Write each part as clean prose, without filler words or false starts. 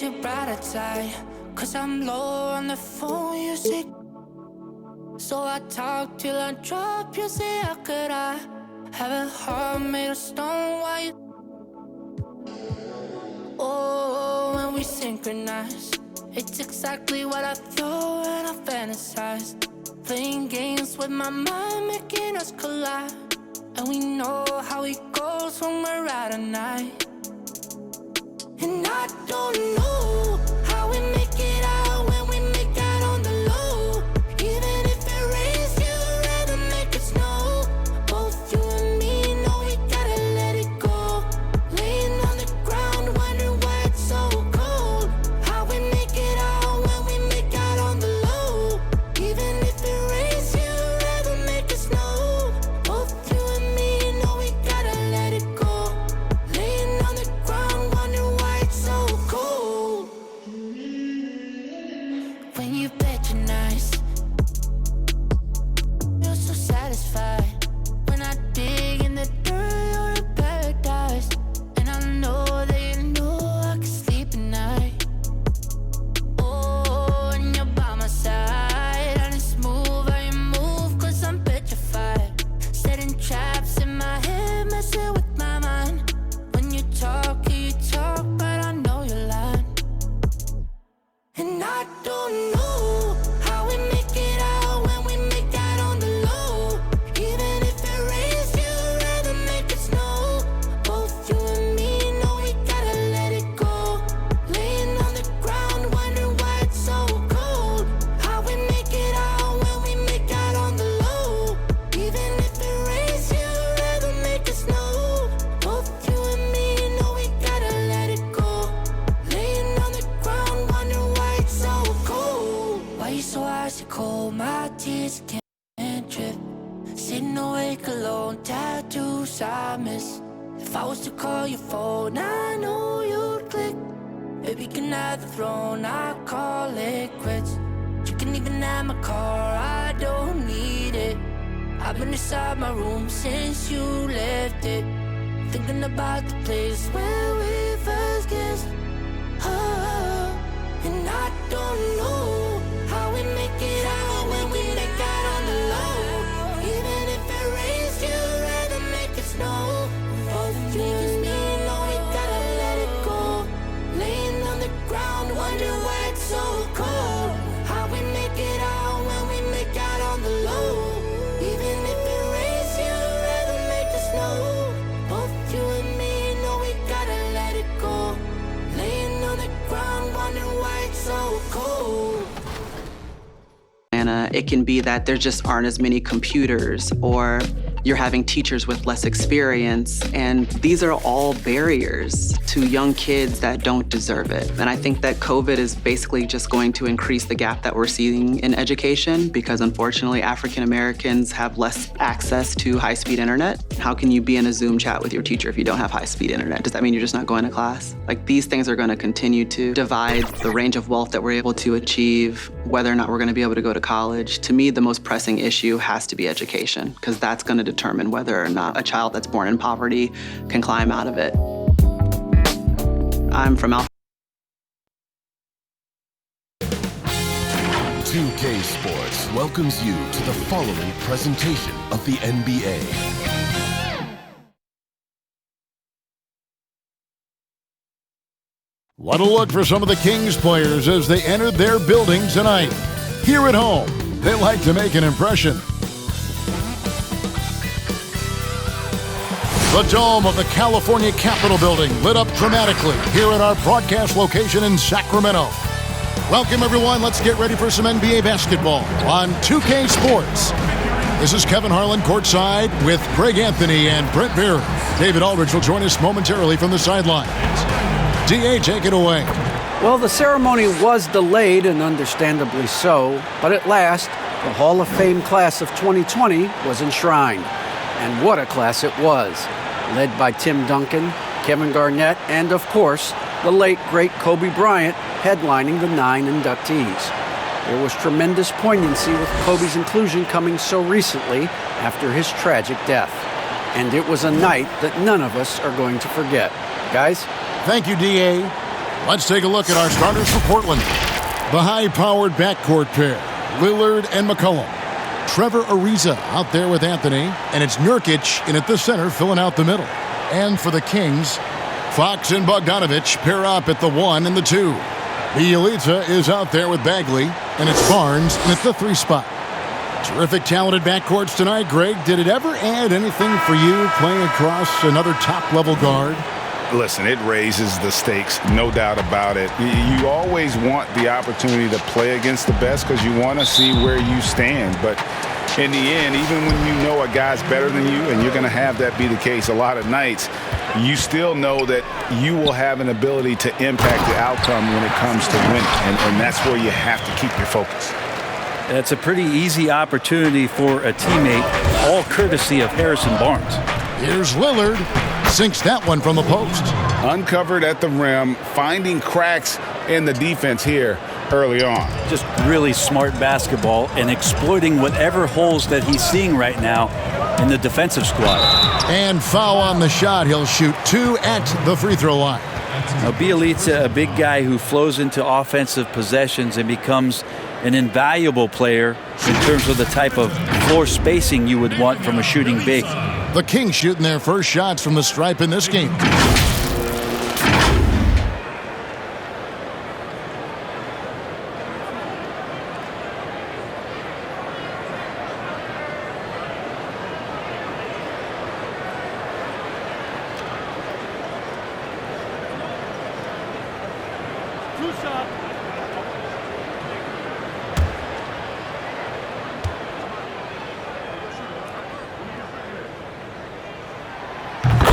your brighter side, 'cause I'm low on the phone, you say. So I talk till I drop, you say, how could I have a heart made of stone? Why you? Oh, when we synchronize, it's exactly what I thought and I fantasized. Playing games with my mind, making us collide. And we know how it goes when we're out at night. And I don't know how we make it out when we make out on the low. Even if it rains, you'd rather make it snow. Both you and me know we gotta let it go. Laying on the ground, wondering why it's so cold. How we make it out when we make out on the low. Even if it rains, you'd rather make it snow. Both you and me know we gotta let it go. Laying on the ground, wondering why it's so cold. When you patronize, you're so satisfied. When I dig in the dirt, you're in paradise. And I know that you know I can sleep at night. Oh, and you're by my side. I just move how you move, 'cause I'm petrified. Setting traps in my head, messing with my mind. When you talk, but I know you're lying. And I don't know how we make it out when we make out on the low. Even if it rains, you'd rather make it snow. Both you and me know we gotta let it go. Laying on the ground, wondering why it's so cold. How we make it out when we make out on the low. Even if it rains, you'd rather make it snow. Both you and me know we gotta let it go. Laying on the ground, wondering why it's so cold. Why you so icy cold? My tears can't drip. Sitting awake alone, tattoos I miss. If I was to call your phone, I know you'd click. Baby, can have the throne, I call it quits. You can even have my car, I don't need it. I've been inside my room since you left it, thinking about the place where we first kissed. Oh, and I don't know how we make it out when we make out on the low. Even if it rains, you'd rather make it snow. Both you and me know we gotta let it go. Laying on the ground, wondering why it's so cold. How we make it out when we make out on the low. Even if it rains, you'd rather make it snow. Both you and me know we gotta let it go. Laying on the ground, wondering why it's so cold. It can be that there just aren't as many computers, or you're having teachers with less experience, and these are all barriers to young kids that don't deserve it. And I think that COVID is basically just going to increase the gap that we're seeing in education, because unfortunately African Americans have less access to high-speed internet. How can you be in a Zoom chat with your teacher if you don't have high-speed internet? Does that mean you're just not going to class? Like, these things are going to continue to divide the range of wealth that we're able to achieve, whether or not we're going to be able to go to college. To me, the most pressing issue has to be education, because that's going to determine whether or not a child that's born in poverty can climb out of it. I'm from Alpha. 2K Sports welcomes you to the following presentation of the NBA. What a look for some of the Kings players as they entered their building tonight. Here at home, they like to make an impression. The dome of the California Capitol building lit up dramatically here at our broadcast location in Sacramento. Welcome, everyone. Let's get ready for some NBA basketball on 2K Sports. This is Kevin Harlan courtside with Greg Anthony and Brent Beer. David Aldridge will join us momentarily from the sidelines. DA, take it away. Well, the ceremony was delayed, and understandably so, but at last, the Hall of Fame class of 2020 was enshrined. And what a class it was, led by Tim Duncan, Kevin Garnett, and of course, the late, great Kobe Bryant headlining the 9 inductees. There was tremendous poignancy with Kobe's inclusion coming so recently after his tragic death. And it was a night that none of us are going to forget. Guys? Thank you, DA. Let's take a look at our starters for Portland. The high-powered backcourt pair, Lillard and McCollum. Trevor Ariza out there with Anthony, and it's Nurkic in at the center filling out the middle. And for the Kings, Fox and Bogdanovich pair up at the 1 and the 2. Bielitsa is out there with Bagley, and it's Barnes in at the 3 spot. Terrific talented backcourts tonight, Greg. Did it ever add anything for you playing across another top-level guard? Listen, it raises the stakes, no doubt about it. You always want the opportunity to play against the best because you want to see where you stand. But in the end, even when you know a guy's better than you, and you're going to have that be the case a lot of nights, you still know that you will have an ability to impact the outcome when it comes to winning. And that's where you have to keep your focus. That's a pretty easy opportunity for a teammate, all courtesy of Harrison Barnes. Here's Lillard. Sinks that one from the post. Uncovered at the rim, finding cracks in the defense here early on. Just really smart basketball and exploiting whatever holes that he's seeing right now in the defensive squad. And foul on the shot. He'll shoot 2 at the free throw line. Now, Bielitsa, a big guy who flows into offensive possessions and becomes an invaluable player in terms of the type of floor spacing you would want from a shooting big. The Kings shooting their first shots from the stripe in this game.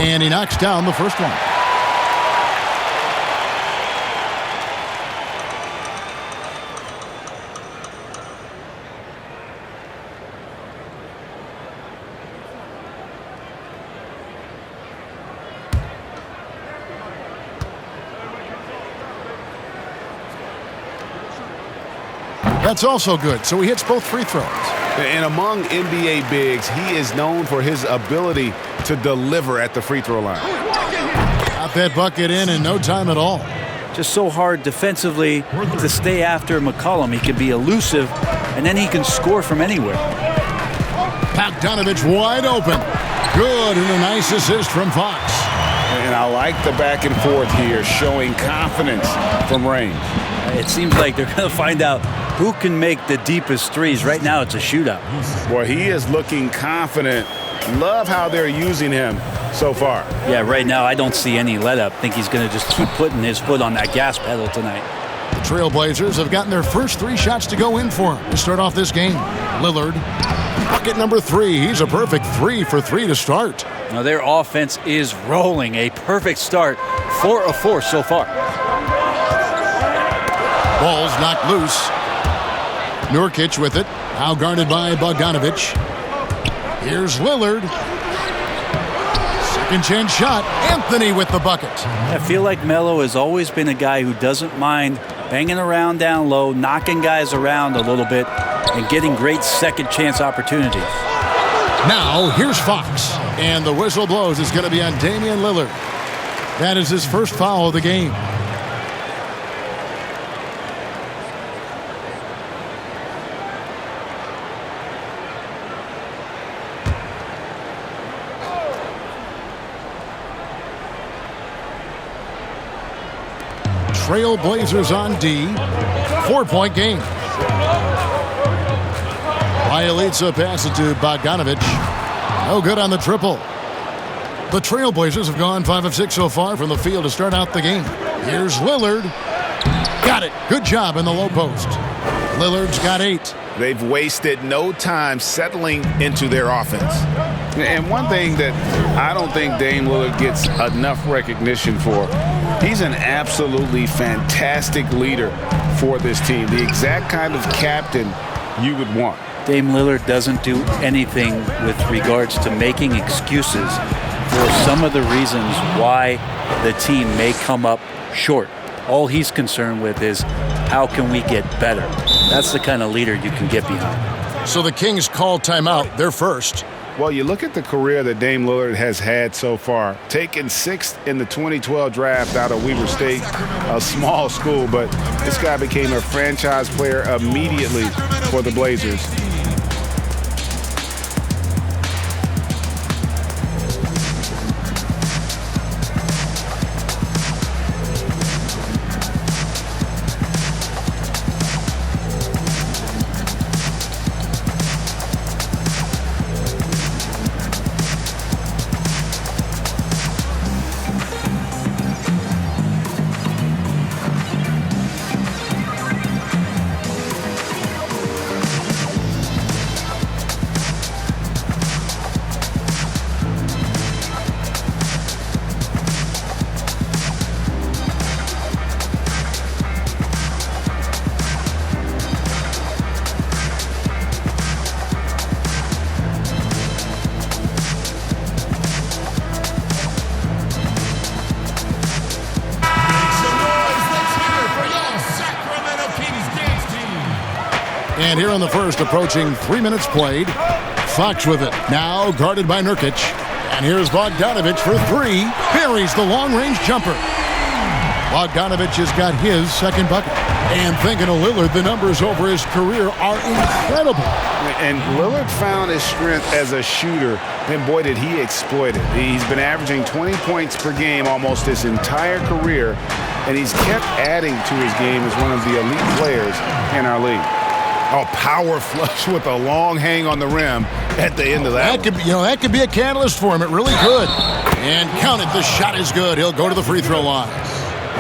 And he knocks down the first one. That's also good, so he hits both free throws. And among NBA bigs, he is known for his ability to deliver at the free throw line. Got that bucket in no time at all. Just so hard defensively to stay after McCollum. He can be elusive, and then he can score from anywhere. Bogdanovich wide open. Good, and a nice assist from Fox. And I like the back and forth here, showing confidence from range. It seems like they're going to find out who can make the deepest threes. Right now, it's a shootout. Boy, he is looking confident. Love how they're using him so far. Yeah, right now, I don't see any let-up. I think he's going to just keep putting his foot on that gas pedal tonight. The Trailblazers have gotten their first 3 shots to go in for him to start off this game. Lillard, bucket number 3. He's a perfect 3 for 3 to start. Now, their offense is rolling. A perfect start. 4 of 4 so far. Ball's knocked loose. Nurkic with it. Now guarded by Bogdanovich. Here's Lillard. Second chance shot. Anthony with the bucket. I feel like Melo has always been a guy who doesn't mind banging around down low, knocking guys around a little bit, and getting great second chance opportunities. Now here's Fox. And the whistle blows. It's going to be on Damian Lillard. That is his first foul of the game. Trailblazers on D. 4-point game. Bielitsa pass it to Bogdanovich. No good on the triple. The Trailblazers have gone 5 of 6 so far from the field to start out the game. Here's Lillard. Got it. Good job in the low post. Lillard's got 8. They've wasted no time settling into their offense. And one thing that I don't think Dame Lillard gets enough recognition for, he's an absolutely fantastic leader for this team. The exact kind of captain you would want. Dame Lillard doesn't do anything with regards to making excuses for some of the reasons why the team may come up short. All he's concerned with is how can we get better. That's the kind of leader you can get behind. So the Kings call timeout, their first. Well, you look at the career that Dame Lillard has had so far. Taken 6th in the 2012 draft out of Weber State, a small school, but this guy became a franchise player immediately for the Blazers. And here in the first, approaching 3 minutes played. Fox with it. Now guarded by Nurkic. And here's Bogdanovich for 3. Buries the long-range jumper. Bogdanovich has got his second bucket. And thinking of Lillard, the numbers over his career are incredible. And Lillard found his strength as a shooter, and boy, did he exploit it. He's been averaging 20 points per game almost his entire career, and he's kept adding to his game as one of the elite players in our league. Oh, power flush with a long hang on the rim at the end of that. That could be a catalyst for him. It really could. And count it. The shot is good. He'll go to the free throw line.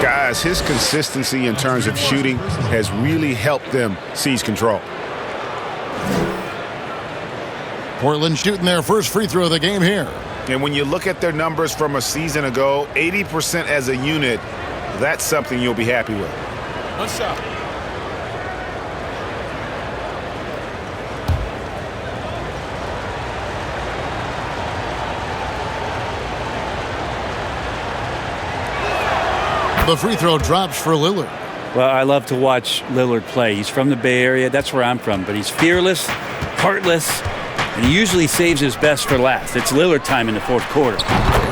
Guys, his consistency in terms of shooting has really helped them seize control. Portland shooting their first free throw of the game here. And when you look at their numbers from a season ago, 80% as a unit, that's something you'll be happy with. One shot. The free throw drops for Lillard. Well, I love to watch Lillard play. He's from the Bay Area. That's where I'm from. But he's fearless, heartless, and he usually saves his best for last. It's Lillard time in the fourth quarter.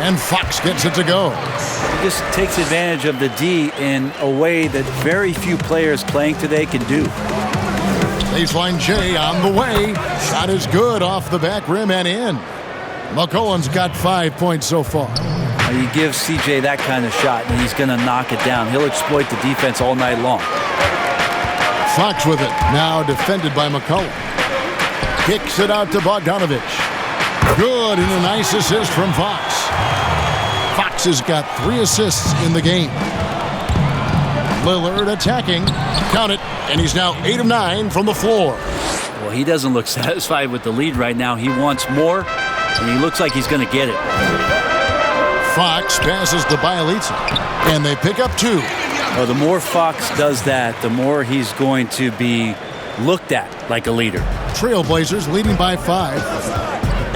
And Fox gets it to go. He just takes advantage of the D in a way that very few players playing today can do. Baseline J on the way. Shot is good off the back rim and in. McCollum's got 5 points so far. You give CJ that kind of shot, and he's going to knock it down. He'll exploit the defense all night long. Fox with it. Now defended by McCollum. Kicks it out to Bogdanovich. Good, and a nice assist from Fox. Fox has got 3 assists in the game. Lillard attacking. Count it, and he's now 8 of 9 from the floor. Well, he doesn't look satisfied with the lead right now. He wants more, and he looks like he's going to get it. Fox passes to Bielitsa, and they pick up 2. Well, the more Fox does that, the more he's going to be looked at like a leader. Trailblazers leading by 5.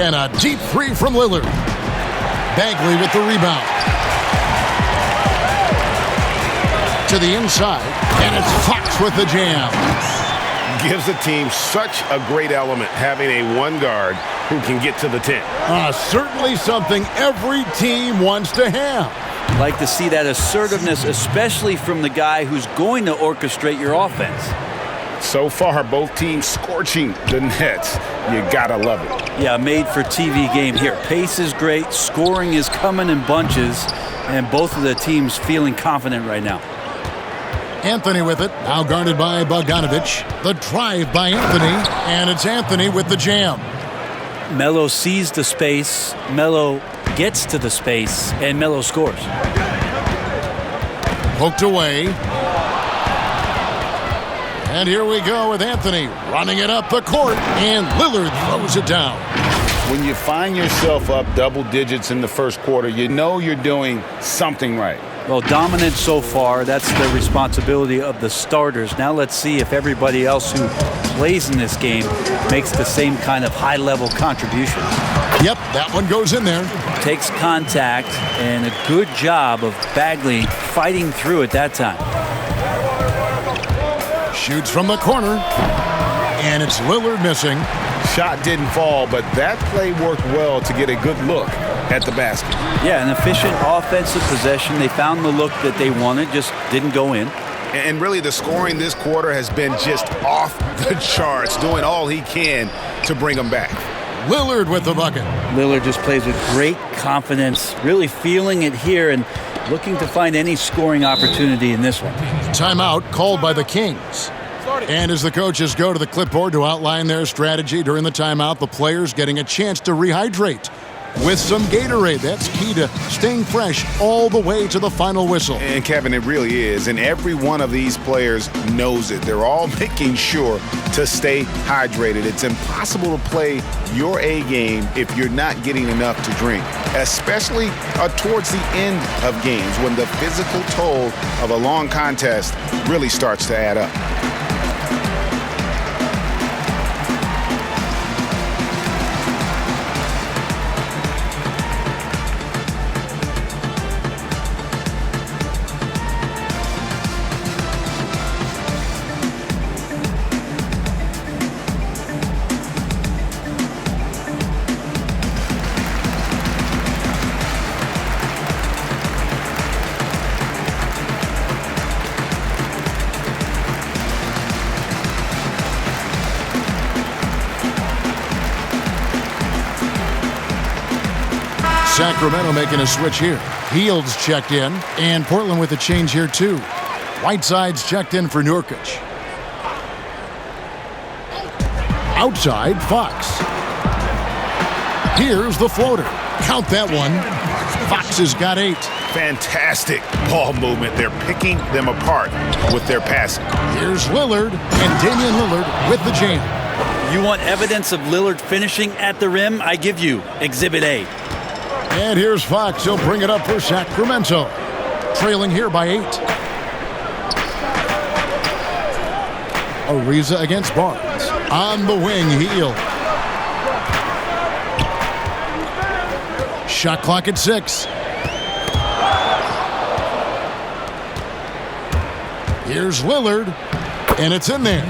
And a deep 3 from Lillard. Bagley with the rebound. To the inside, and it's Fox with the jam. Gives the team such a great element having a one guard who can get to the 10. Certainly something every team wants to have. Like to see that assertiveness, especially from the guy who's going to orchestrate your offense. So far, both teams scorching the Nets. You gotta love it. Yeah, made for TV game here. Pace is great, scoring is coming in bunches, and both of the teams feeling confident right now. Anthony with it, now guarded by Bogdanovich. The drive by Anthony, and it's Anthony with the jam. Melo sees the space, Melo gets to the space, and Melo scores. Poked away. And here we go with Anthony running it up the court, and Lillard throws it down. When you find yourself up double digits in the first quarter, you know you're doing something right. Well, dominant so far. That's the responsibility of the starters. Now let's see if everybody else who plays in this game makes the same kind of high-level contribution. Yep, that one goes in there. Takes contact, and a good job of Bagley fighting through at that time. Shoots from the corner, and it's Lillard missing. shot didn't fall, but that play worked well to get a good look at the basket. Yeah, an efficient offensive possession. They found the look that they wanted, just didn't go in. And really, the scoring this quarter has been just off the charts, doing all he can to bring them back. Lillard with the bucket. Lillard just plays with great confidence, really feeling it here and looking to find any scoring opportunity in this one. Timeout called by the Kings. And as the coaches go to the clipboard to outline their strategy during the timeout, the players getting a chance to rehydrate with some Gatorade. That's key to staying fresh all the way to the final whistle. And Kevin, it really is. And every one of these players knows it. They're all making sure to stay hydrated. It's impossible to play your A game if you're not getting enough to drink, especially towards the end of games when the physical toll of a long contest really starts to add up. Sacramento making a switch here. Hield's checked in, and Portland with a change here too. Whiteside's checked in for Nurkic. Outside, Fox. Here's the floater. Count that one. Fox has got 8. Fantastic ball movement. They're picking them apart with their passing. Here's Lillard, and Damian Lillard with the jam. You want evidence of Lillard finishing at the rim? I give you Exhibit A. And here's Fox. He'll bring it up for Sacramento. Trailing here by 8. Ariza against Barnes. On the wing, Hield. Shot clock at 6. Here's Lillard. And it's in there.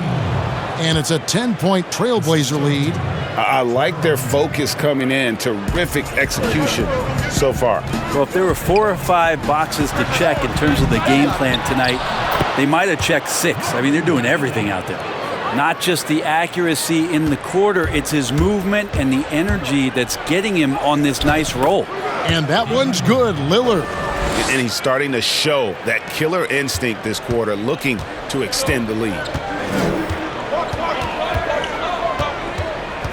And it's a 10-point Trailblazer lead. I like their focus coming in. Terrific execution so far. Well, if there were 4 or 5 boxes to check in terms of the game plan tonight, they might have checked 6. I mean, they're doing everything out there. Not just the accuracy in the quarter, it's his movement and the energy that's getting him on this nice roll. And that one's good, Lillard. And he's starting to show that killer instinct this quarter, looking to extend the lead.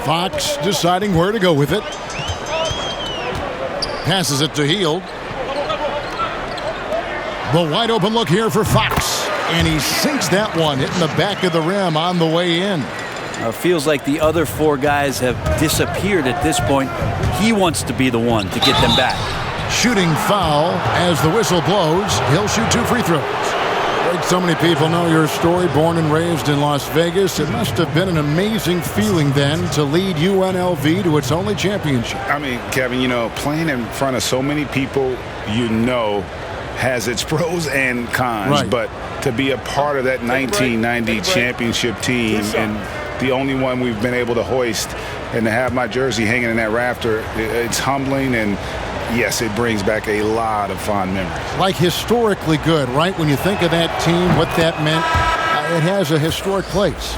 Fox deciding where to go with it. Passes it to Hield. The wide open look here for Fox. And he sinks that one, hitting the back of the rim on the way in. Feels like the other 4 guys have disappeared at this point. He wants to be the one to get them back. Shooting foul as the whistle blows. He'll shoot 2 free throws. Like so many people know your story, born and raised in Las Vegas. It must have been an amazing feeling then to lead UNLV to its only championship. I mean, Kevin, playing in front of so many people has its pros and cons. Right. But to be a part of that 1990 championship team and the only one we've been able to hoist and to have my jersey hanging in that rafter, it's humbling and yes, it brings back a lot of fond memories. Like historically good, right? When you think of that team, what that meant, it has a historic place.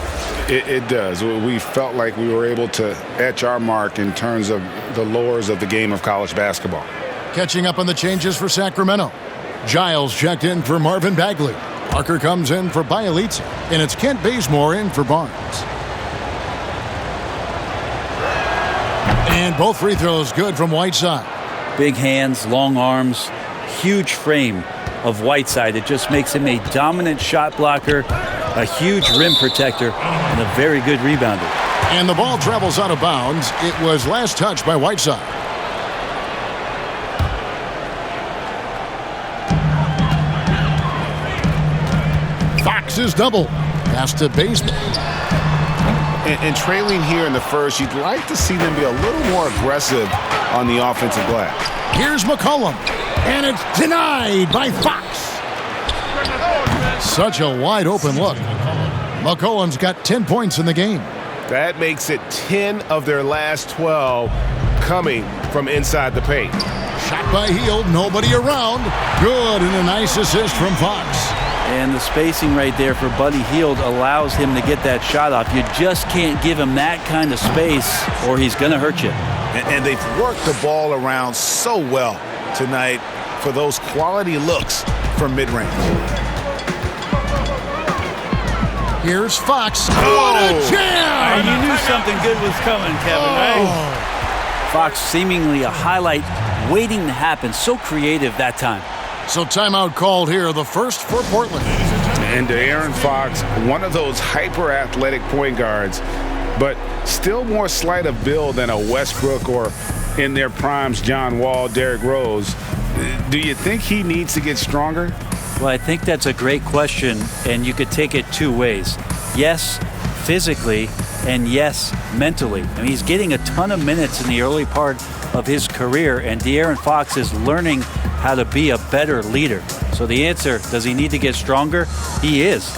It does. We felt like we were able to etch our mark in terms of the lures of the game of college basketball. Catching up on the changes for Sacramento. Giles checked in for Marvin Bagley. Parker comes in for Bielitsa. And it's Kent Bazemore in for Barnes. And both free throws good from Whiteside. Big hands, long arms, huge frame of Whiteside. It just makes him a dominant shot blocker, a huge rim protector, and a very good rebounder. And the ball travels out of bounds. It was last touched by Whiteside. Fox's double. Pass to Bazemore. And trailing here in the first, you'd like to see them be a little more aggressive on the offensive glass. Here's McCollum, and it's denied by Fox. Such a wide open look. McCollum's got 10 points in the game. That makes it 10 of their last 12 coming from inside the paint. Shot by Hield, nobody around. Good, and a nice assist from Fox. And the spacing right there for Buddy Hield allows him to get that shot off. You just can't give him that kind of space or he's going to hurt you. And they've worked the ball around so well tonight for those quality looks from mid-range. Here's Fox. What a jam! You knew something good was coming, Kevin, right? Fox seemingly a highlight waiting to happen. So creative that time. So timeout called here, the first for Portland. And De'Aaron Fox, one of those hyper-athletic point guards, but still more slight of build than a Westbrook or, in their primes, John Wall, Derrick Rose. Do you think he needs to get stronger? Well, I think that's a great question, and you could take it two ways. Yes, physically, and yes, mentally. I mean, he's getting a ton of minutes in the early part of his career, and De'Aaron Fox is learning how to be a better leader. So the answer, does he need to get stronger? He is.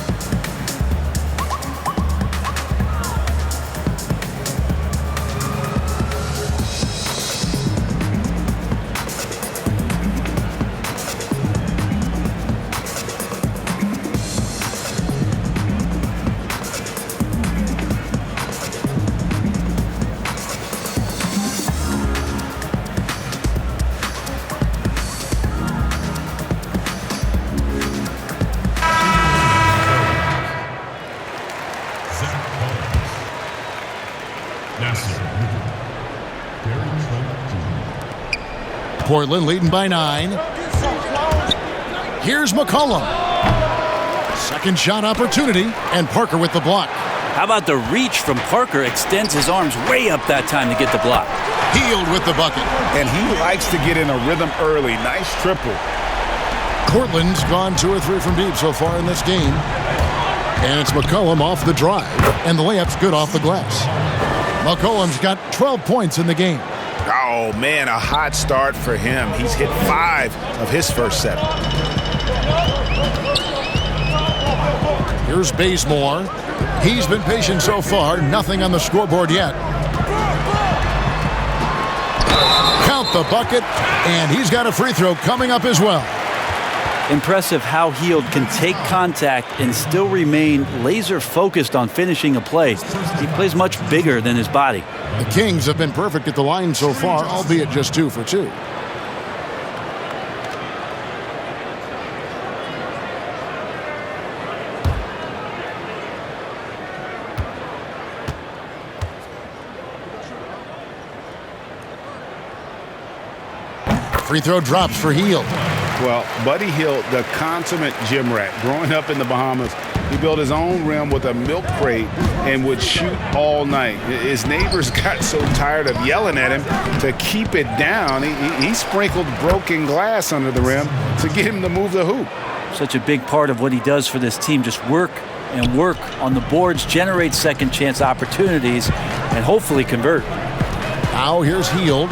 Portland leading by 9. Here's McCollum. Second shot opportunity, and Parker with the block. How about the reach from Parker? Extends his arms way up that time to get the block. Hield with the bucket. And he likes to get in a rhythm early. Nice triple. Portland's gone 2 or 3 from deep so far in this game. And it's McCollum off the drive, and the layup's good off the glass. McCollum's got 12 points in the game. Oh, man, a hot start for him. He's hit 5 of his first 7. Here's Bazemore. He's been patient so far. Nothing on the scoreboard yet. Count the bucket, and he's got a free throw coming up as well. Impressive how Hield can take contact and still remain laser focused on finishing a play. He plays much bigger than his body. The Kings have been perfect at the line so far, albeit just 2 for 2. Free throw drops for Hield. Well, Buddy Hield, the consummate gym rat. Growing up in the Bahamas, he built his own rim with a milk crate and would shoot all night. His neighbors got so tired of yelling at him to keep it down. He sprinkled broken glass under the rim to get him to move the hoop. Such a big part of what he does for this team, just work and work on the boards, generate second chance opportunities, and hopefully convert. Now here's Hield.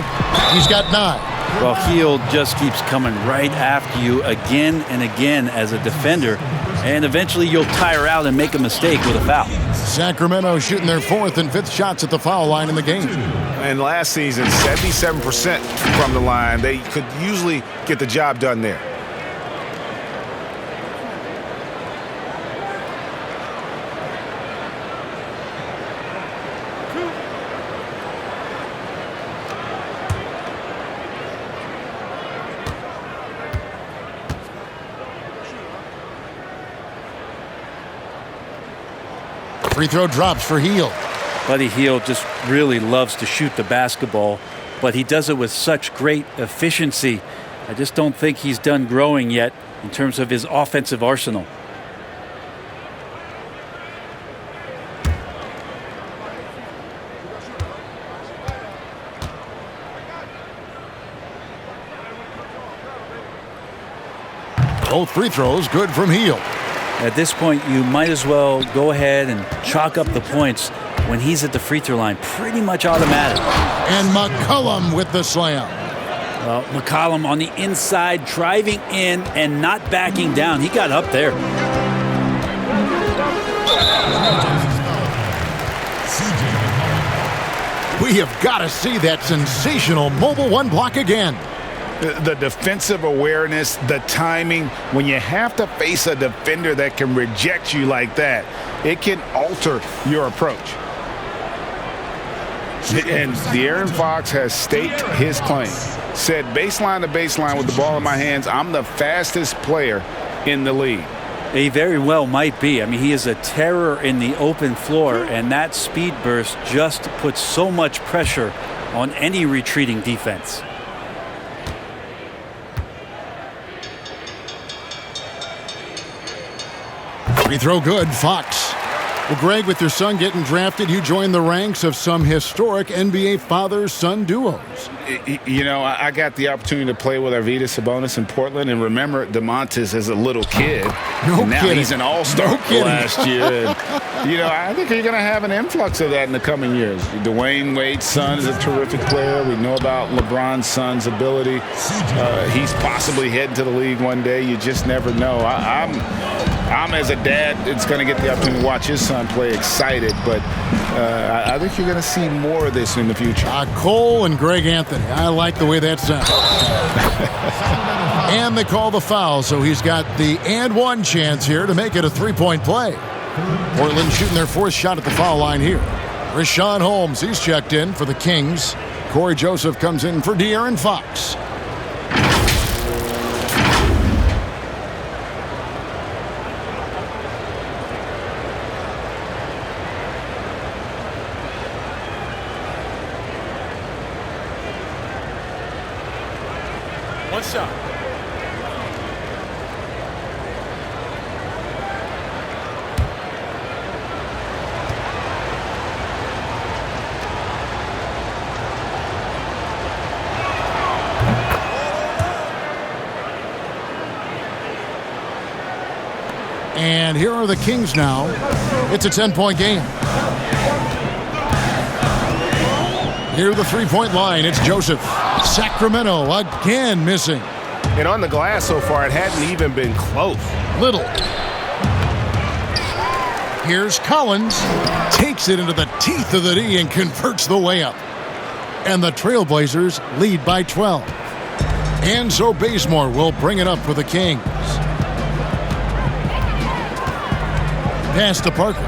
He's got 9. Well, Hield just keeps coming right after you again and again as a defender, and eventually you'll tire out and make a mistake with a foul. Sacramento shooting their 4th and 5th shots at the foul line in the game. And last season, 77% from the line. They could usually get the job done there. Free throw drops for Hield. Buddy Hield just really loves to shoot the basketball, but he does it with such great efficiency. I just don't think he's done growing yet in terms of his offensive arsenal. Both free throws good from Hield. At this point, you might as well go ahead and chalk up the points when he's at the free throw line. Pretty much automatic. And McCollum with the slam. Well, McCollum on the inside, driving in and not backing down. He got up there. CJ We have got to see that sensational mobile one block again. The defensive awareness, the timing, when you have to face a defender that can reject you like that, it can alter your approach. And De'Aaron Fox has staked his claim. Said baseline to baseline with the ball in my hands, I'm the fastest player in the league. He very well might be. I mean, he is a terror in the open floor, and that speed burst just puts so much pressure on any retreating defense. Free throw good, Fox. Well, Greg, with your son getting drafted, you joined the ranks of some historic NBA father-son duos. You know, I got the opportunity to play with Arvydas Sabonis in Portland, and remember DeMontis as a little kid. No now kidding. He's an all-star last year. And, you know, I think you're going to have an influx of that in the coming years. Dwayne Wade's son is a terrific player. We know about LeBron's son's ability. He's possibly heading to the league one day. You just never know. I'm as a dad, it's going to get the opportunity to watch his son play excited, but I think you're going to see more of this in the future. Cole and Greg Anthony. I like the way that sounds. And they call the foul, so he's got the and one chance here to make it a three-point play. Portland shooting their fourth shot at the foul line here. Rashawn Holmes, he's checked in for the Kings. Corey Joseph comes in for De'Aaron Fox. One shot. And here are the Kings now. It's a 10-point game. Near the three-point line, it's Joseph. Sacramento again missing. And on the glass so far, it hadn't even been close. Little. Here's Collins. Takes it into the teeth of the D and converts the layup. And the Trailblazers lead by 12. And so Bazemore will bring it up for the Kings. Pass to Parker.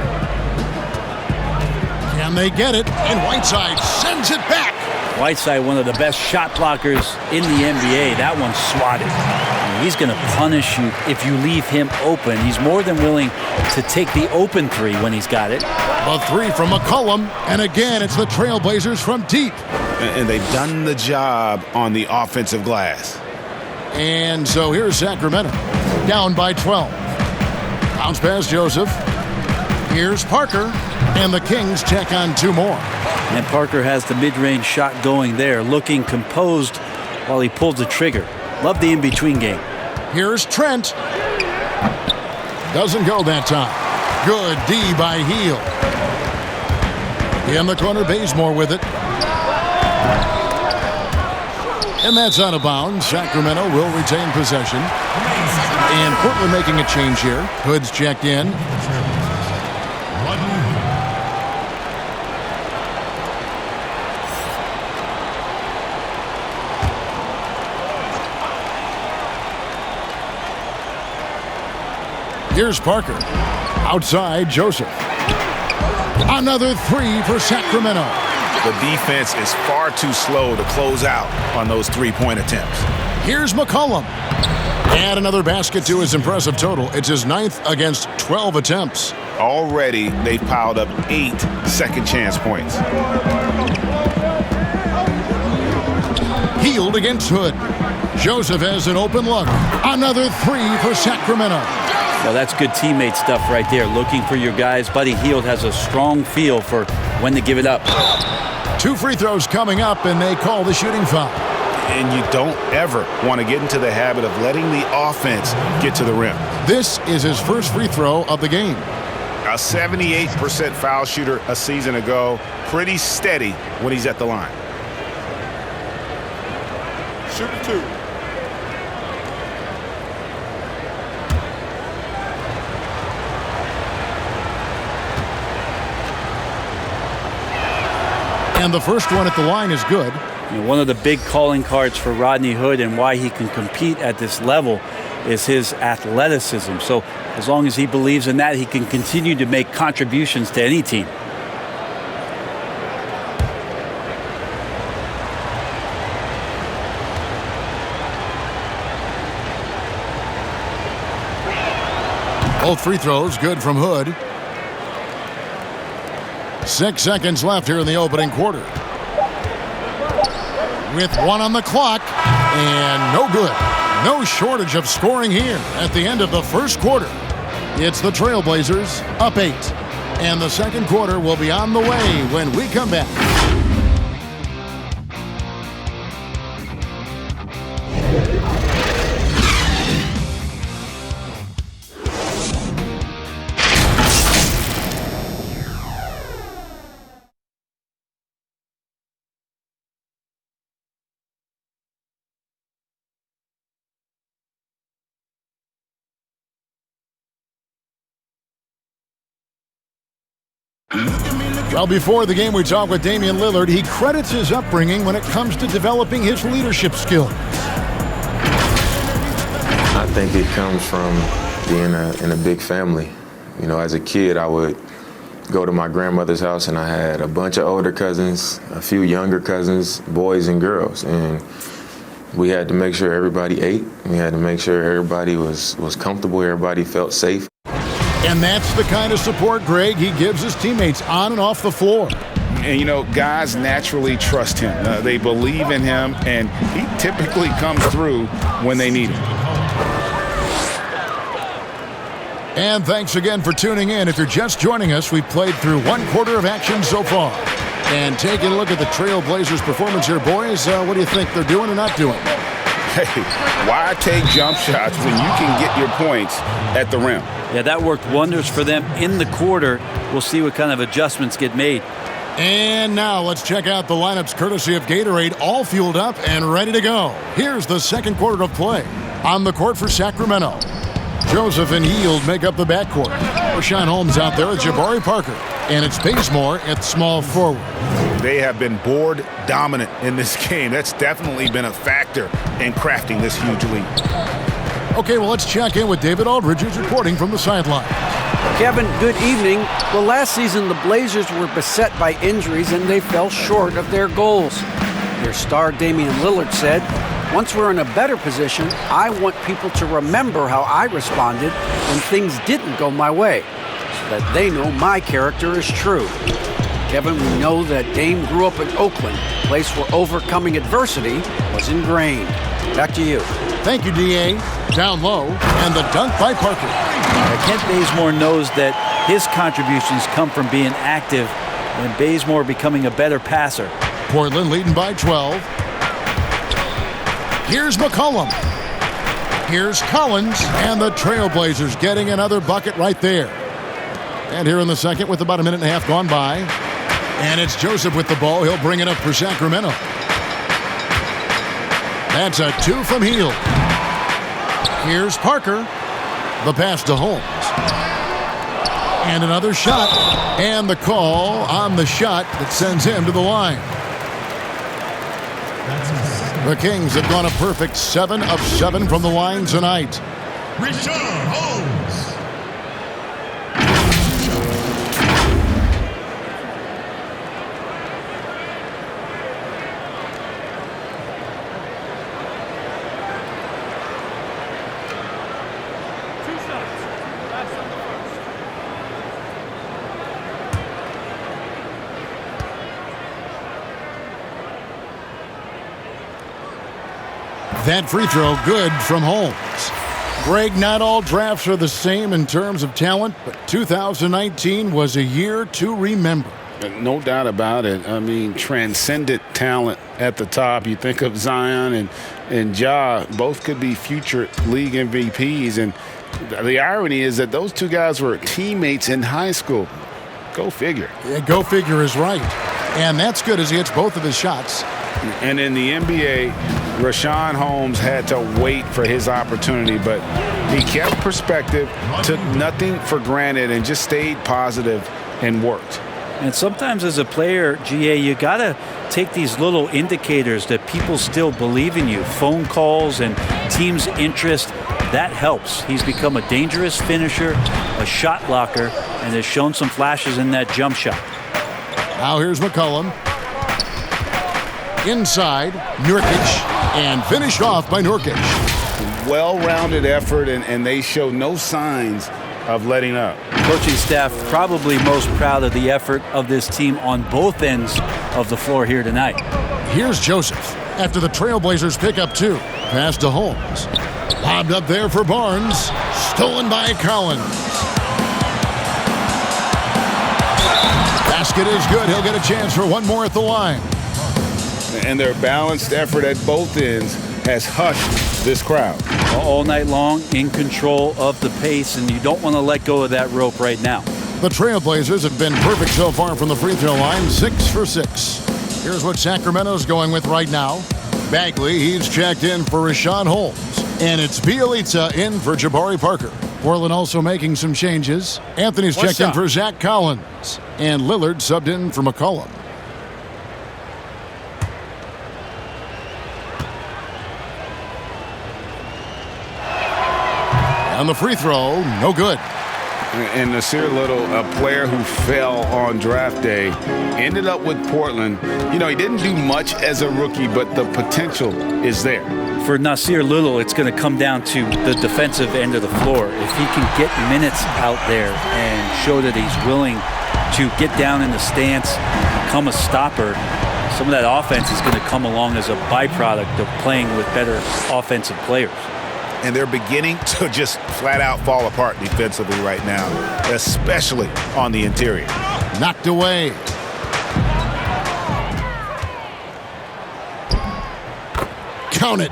Can they get it? And Whiteside sends it back. Whiteside, one of the best shot blockers in the NBA. That one's swatted. And he's going to punish you if you leave him open. He's more than willing to take the open three when he's got it. A three from McCollum. And again, it's the Trailblazers from deep. And they've done the job on the offensive glass. And so here's Sacramento. Down by 12. Bounce pass Joseph. Here's Parker. And the Kings check on two more. And Parker has the mid-range shot going there, looking composed while he pulls the trigger. Love the in-between game. Here's Trent. Doesn't go that time. Good D by Heel. In the corner, Bazemore with it. And that's out of bounds. Sacramento will retain possession. And Portland making a change here. Hood's checked in. Here's Parker. Outside, Joseph. Another three for Sacramento. The defense is far too slow to close out on those three-point attempts. Here's McCollum. And another basket to his impressive total. It's his 9th against 12 attempts. Already, they've piled up 8 second-chance points. Healed against Hood. Joseph has an open look. Another three for Sacramento. Well, that's good teammate stuff right there. Looking for your guys. Buddy Hield has a strong feel for when to give it up. 2 free throws coming up, and they call the shooting foul. And you don't ever want to get into the habit of letting the offense get to the rim. This is his first free throw of the game. A 78% foul shooter a season ago. Pretty steady when he's at the line. Shooting 2. And the first one at the line is good. One of the big calling cards for Rodney Hood and why he can compete at this level is his athleticism. So as long as he believes in that, he can continue to make contributions to any team. Both free throws good from Hood. 6 seconds left here in the opening quarter. With 1 on the clock, and no good. No shortage of scoring here at the end of the first quarter. It's the Trailblazers up 8. And the second quarter will be on the way when we come back. Well, before the game, we talked with Damian Lillard. He credits his upbringing when it comes to developing his leadership skills. I think it comes from being in a big family. You know, as a kid, I would go to my grandmother's house, and I had a bunch of older cousins, a few younger cousins, boys and girls, and we had to make sure everybody ate. We had to make sure everybody was comfortable, everybody felt safe. And that's the kind of support, Greg, he gives his teammates on and off the floor. And, you know, guys naturally trust him. They believe in him, and he typically comes through when they need him. And thanks again for tuning in. If you're just joining us, we've played through 1 quarter of action so far. And taking a look at the Trailblazers' performance here, boys, what do you think they're doing or not doing? Hey, why take jump shots when you can get your points at the rim? Yeah, that worked wonders for them in the quarter. We'll see what kind of adjustments get made. And now let's check out the lineups courtesy of Gatorade, all fueled up and ready to go. Here's the second quarter of play. On the court for Sacramento, Joseph and Hield make up the backcourt. Rashawn Holmes out there with Jabari Parker. And it's Bazemore at small forward. They have been board dominant in this game. That's definitely been a factor in crafting this huge lead. Okay, well, let's check in with David Aldridge, who's reporting from the sideline. Kevin, good evening. Well, last season the Blazers were beset by injuries and they fell short of their goals. Their star Damian Lillard said, "Once we're in a better position, I want people to remember how I responded when things didn't go my way, so that they know my character is true." Kevin, we know that Dame grew up in Oakland, a place where overcoming adversity was ingrained. Back to you. Thank you, D.A. Down low, and the dunk by Parker. Kent Bazemore knows that his contributions come from being active and Bazemore becoming a better passer. Portland leading by 12. Here's McCollum. Here's Collins, and the Trailblazers getting another bucket right there. And here in the second with about a minute and a half gone by. And it's Joseph with the ball. He'll bring it up for Sacramento. That's a 2 from Hield. Here's Parker. The pass to Holmes. And another shot. And the call on the shot that sends him to the line. The Kings have gone a perfect 7 of 7 from the line tonight. Rashawn Holmes. That free throw good from Holmes. Greg, not all drafts are the same in terms of talent, but 2019 was a year to remember. No doubt about it. I mean, transcendent talent at the top. You think of Zion and Ja, both could be future league MVPs. And the irony is that those two guys were teammates in high school. Go figure. Yeah, go figure is right. And that's good as he hits both of his shots. And in the NBA, Rashawn Holmes had to wait for his opportunity, but he kept perspective, took nothing for granted, and just stayed positive and worked. And sometimes as a player, GA, you got to take these little indicators that people still believe in you. Phone calls and team's interest, that helps. He's become a dangerous finisher, a shot blocker, and has shown some flashes in that jump shot. Now here's McCollum. Inside, Nurkic, and finished off by Nurkic. Well-rounded effort, and they show no signs of letting up. Coaching staff probably most proud of the effort of this team on both ends of the floor here tonight. Here's Joseph after the Trailblazers pick up 2. Pass to Holmes. Lobbed up there for Barnes. Stolen by Collins. Basket is good. He'll get a chance for one more at the line. And their balanced effort at both ends has hushed this crowd. All night long, in control of the pace, and you don't want to let go of that rope right now. The Trailblazers have been perfect so far from the free throw line, 6 for 6. Here's what Sacramento's going with right now. Bagley, he's checked in for Rashawn Holmes. And it's Bielitsa in for Jabari Parker. Portland also making some changes. Anthony's checked in for Zach Collins. And Lillard subbed in for McCollum. On the free throw, no good. And Nasir Little, a player who fell on draft day, ended up with Portland. You know, he didn't do much as a rookie, but the potential is there. For Nasir Little, it's going to come down to the defensive end of the floor. If he can get minutes out there and show that he's willing to get down in the stance, become a stopper, some of that offense is going to come along as a byproduct of playing with better offensive players. And they're beginning to just flat out fall apart defensively right now, especially on the interior. Knocked away. Count it.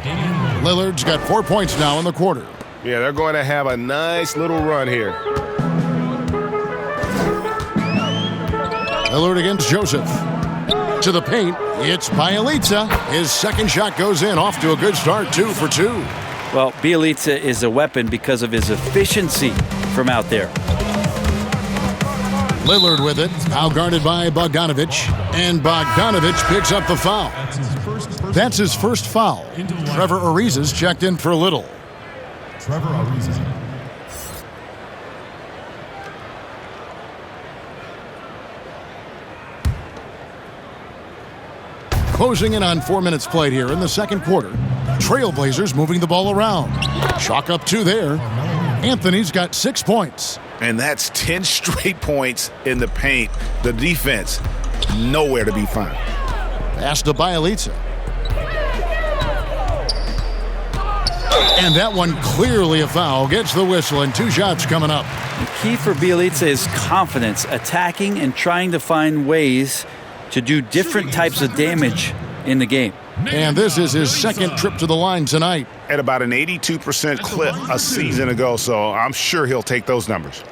Lillard's got 4 points now in the quarter. Yeah, they're going to have a nice little run here. Lillard against Joseph. To the paint, it's Bielitsa. His second shot goes in, off to a good start, 2 for 2. Well, Bielitsa is a weapon because of his efficiency from out there. Lillard with it, now guarded by Bogdanovich, and Bogdanovich picks up the foul. That's his first foul. Trevor Ariza's checked in for Little. Trevor Ariza. Closing in on 4 minutes played here in the second quarter. Trailblazers moving the ball around. Chalk up 2 there. Anthony's got 6 points. And that's 10 straight points in the paint. The defense, nowhere to be found. Pass to Bielitsa. And that one clearly a foul. Gets the whistle, and 2 shots coming up. The key for Bielitsa is confidence, attacking and trying to find ways to do different types of damage in the game. And this is his second trip to the line tonight. At about an 82% clip a season ago, so I'm sure he'll take those numbers.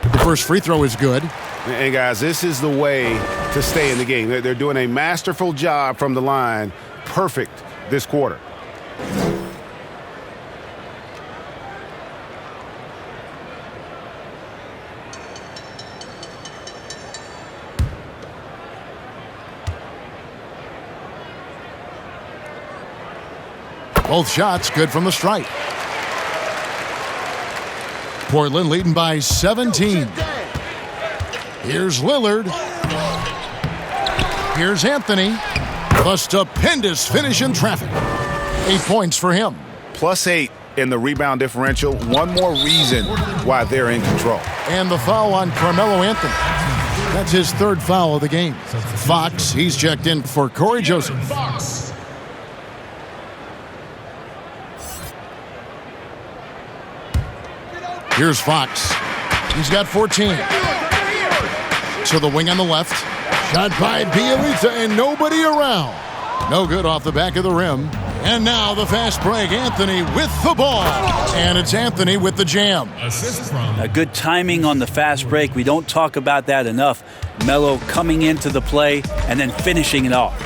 The first free throw is good. And guys, this is the way to stay in the game. They're doing a masterful job from the line. Perfect this quarter. Both shots good from the stripe. Portland leading by 17. Here's Lillard. Here's Anthony. The stupendous finish in traffic. 8 points for him. +8 in the rebound differential. One more reason why they're in control. And the foul on Carmelo Anthony. That's his third foul of the game. Fox, he's checked in for Corey Joseph. Here's Fox. He's got 14. To the wing on the left. Shot by Bielitsa and nobody around. No good off the back of the rim. And now the fast break. Anthony with the ball. And it's Anthony with the jam. Assist from A good timing on the fast break. We don't talk about that enough. Melo coming into the play and then finishing it off.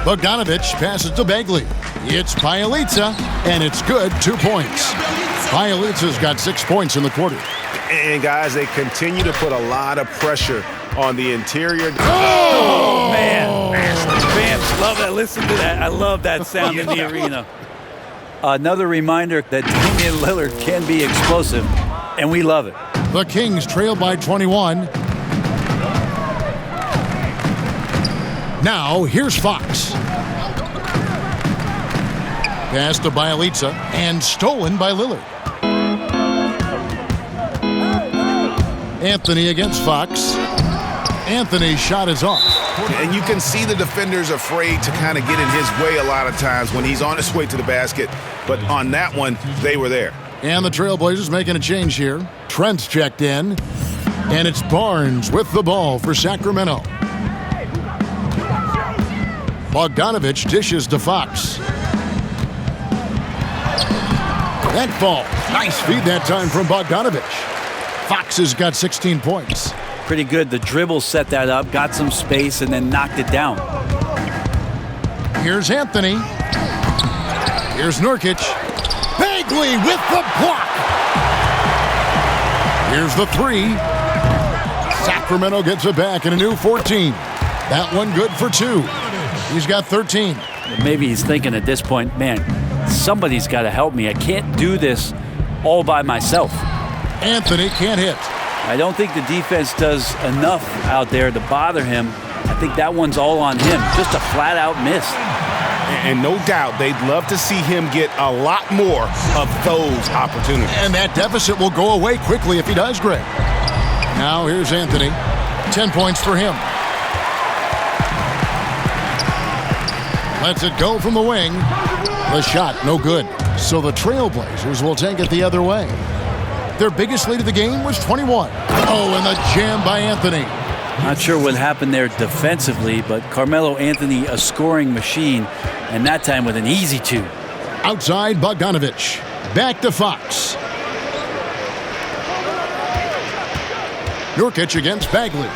Bogdanovich passes to Bagley. It's Bielitsa, and it's good. 2 points. Bielitsa's got 6 points in the quarter. And guys, they continue to put a lot of pressure on the interior. Oh, man. Fans love that. Listen to that. I love that sound in the arena. Another reminder that Damian Lillard can be explosive, and we love it. The Kings trail by 21. Now, here's Fox. Pass to Bielitsa, and stolen by Lillard. Anthony against Fox. Anthony's shot is off. And you can see the defenders afraid to kind of get in his way a lot of times when he's on his way to the basket. But on that one, they were there. And the Trailblazers making a change here. Trent's checked in. And it's Barnes with the ball for Sacramento. Bogdanovich dishes to Fox. That ball. Nice feed that time from Bogdanovich. Fox has got 16 points. Pretty good. The dribble set that up, got some space, and then knocked it down. Here's Anthony. Here's Nurkic. Bagley with the block. Here's the 3. Sacramento gets it back in a new 14. That one good for 2. He's got 13. Maybe he's thinking at this point, man, somebody's got to help me. I can't do this all by myself. Anthony can't hit. I don't think the defense does enough out there to bother him. I think that one's all on him. Just a flat-out miss. And no doubt they'd love to see him get a lot more of those opportunities. And that deficit will go away quickly if he does, Greg. Now here's Anthony. 10 points for him. Lets it go from the wing. The shot, no good. So the Trailblazers will take it the other way. Their biggest lead of the game was 21. Oh, and the jam by Anthony. Not sure what happened there defensively, but Carmelo Anthony, a scoring machine, and that time with an easy 2. Outside, Bogdanovich. Back to Fox. Nurkic against Bagley.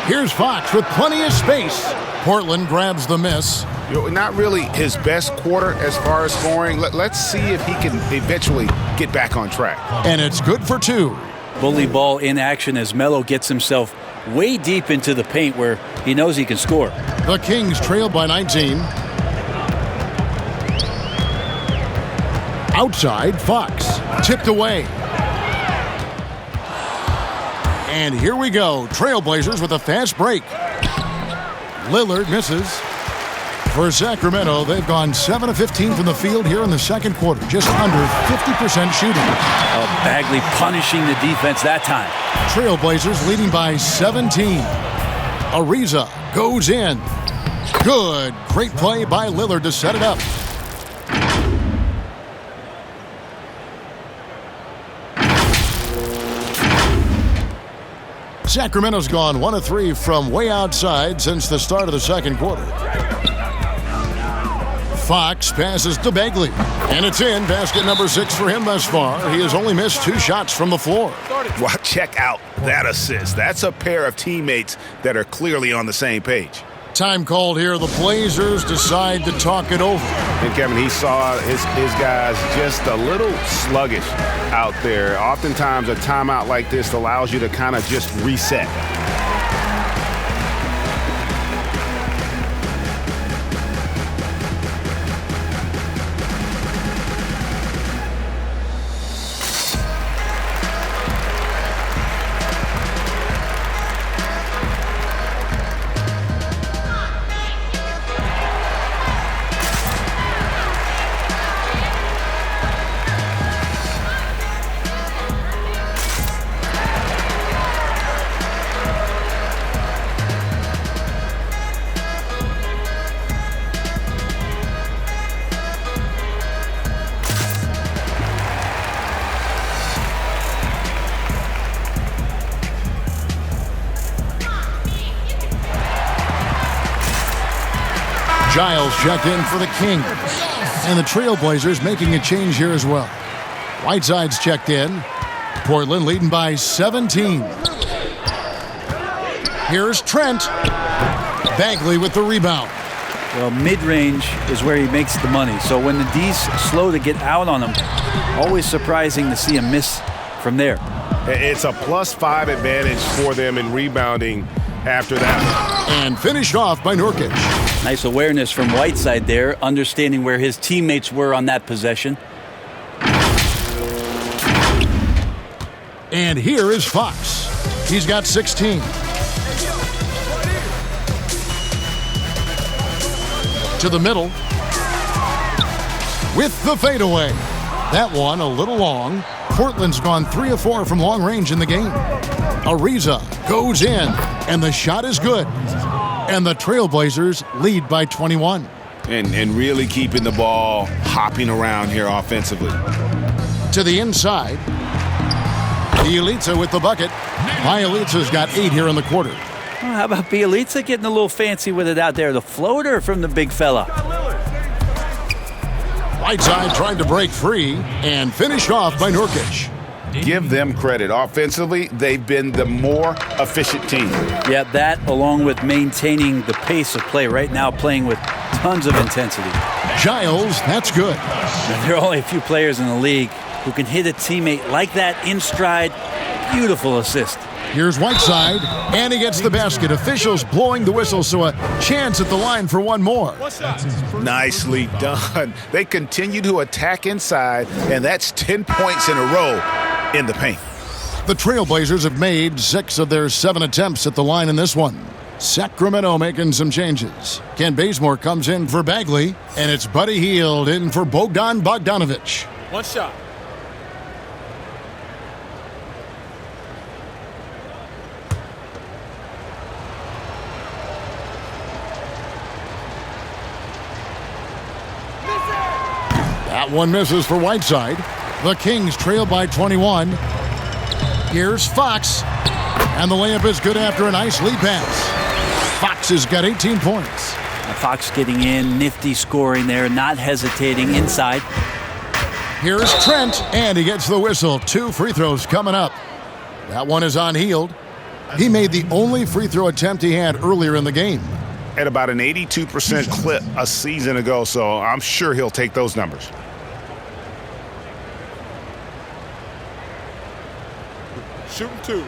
Here's Fox with plenty of space. Portland grabs the miss. Not really his best quarter as far as scoring. Let's see if he can eventually get back on track. And it's good for 2. Bully ball in action as Melo gets himself way deep into the paint where he knows he can score. The Kings trail by 19. Outside, Fox. Tipped away. And here we go. Trailblazers with a fast break. Lillard misses. For Sacramento, they've gone 7 of 15 from the field here in the second quarter. Just under 50% shooting. Bagley punishing the defense that time. Trailblazers leading by 17. Ariza goes in. Good. Great play by Lillard to set it up. Sacramento's gone 1 of 3 from way outside since the start of the second quarter. Fox passes to Bagley, and it's in. Basket number 6 for him thus far. He has only missed 2 shots from the floor. Well, check out that assist. That's a pair of teammates that are clearly on the same page. Time called here. The Blazers decide to talk it over. And Kevin, he saw his guys just a little sluggish out there. Oftentimes a timeout like this allows you to kind of just reset. Giles checked in for the Kings. And the Trailblazers making a change here as well. Whiteside's checked in. Portland leading by 17. Here's Trent. Bagley with the rebound. Well, mid-range is where he makes the money. So when the D's slow to get out on him, always surprising to see him miss from there. It's a +5 advantage for them in rebounding after that. And finished off by Nurkic. Nice awareness from Whiteside there, understanding where his teammates were on that possession. And here is Fox. He's got 16. To the middle. With the fadeaway. That one a little long. Portland's gone 3 of 4 from long range in the game. Ariza goes in, and the shot is good. And the Trailblazers lead by 21. And really keeping the ball hopping around here offensively. To the inside. Bielitsa with the bucket. Bielitsa's got 8 here in the quarter. Well, how about Bielitsa getting a little fancy with it out there? The floater from the big fella. Whiteside trying to break free and finished off by Nurkic. Give them credit. Offensively, they've been the more efficient team. Yeah, that along with maintaining the pace of play right now, playing with tons of intensity. Giles, that's good. Now, there are only a few players in the league who can hit a teammate like that in stride. Beautiful assist. Here's Whiteside, and he gets the basket. Officials blowing the whistle, so a chance at the line for one more. Nicely done. They continue to attack inside, and that's 10 points in a row in the paint. The Trailblazers have made 6 of their 7 attempts at the line in this one. Sacramento making some changes. Ken Bazemore comes in for Bagley, and it's Buddy Hield in for Bogdan Bogdanovic. One shot. That one misses for Whiteside. The Kings trail by 21. Here's Fox. And the layup is good after a nice lead pass. Fox has got 18 points. Fox getting in, nifty scoring there, not hesitating inside. Here's Trent, and he gets the whistle. 2 free throws coming up. That one is on Hield. He made the only free throw attempt he had earlier in the game. At about an 82% clip a season ago, so I'm sure he'll take those numbers. Shooting 2.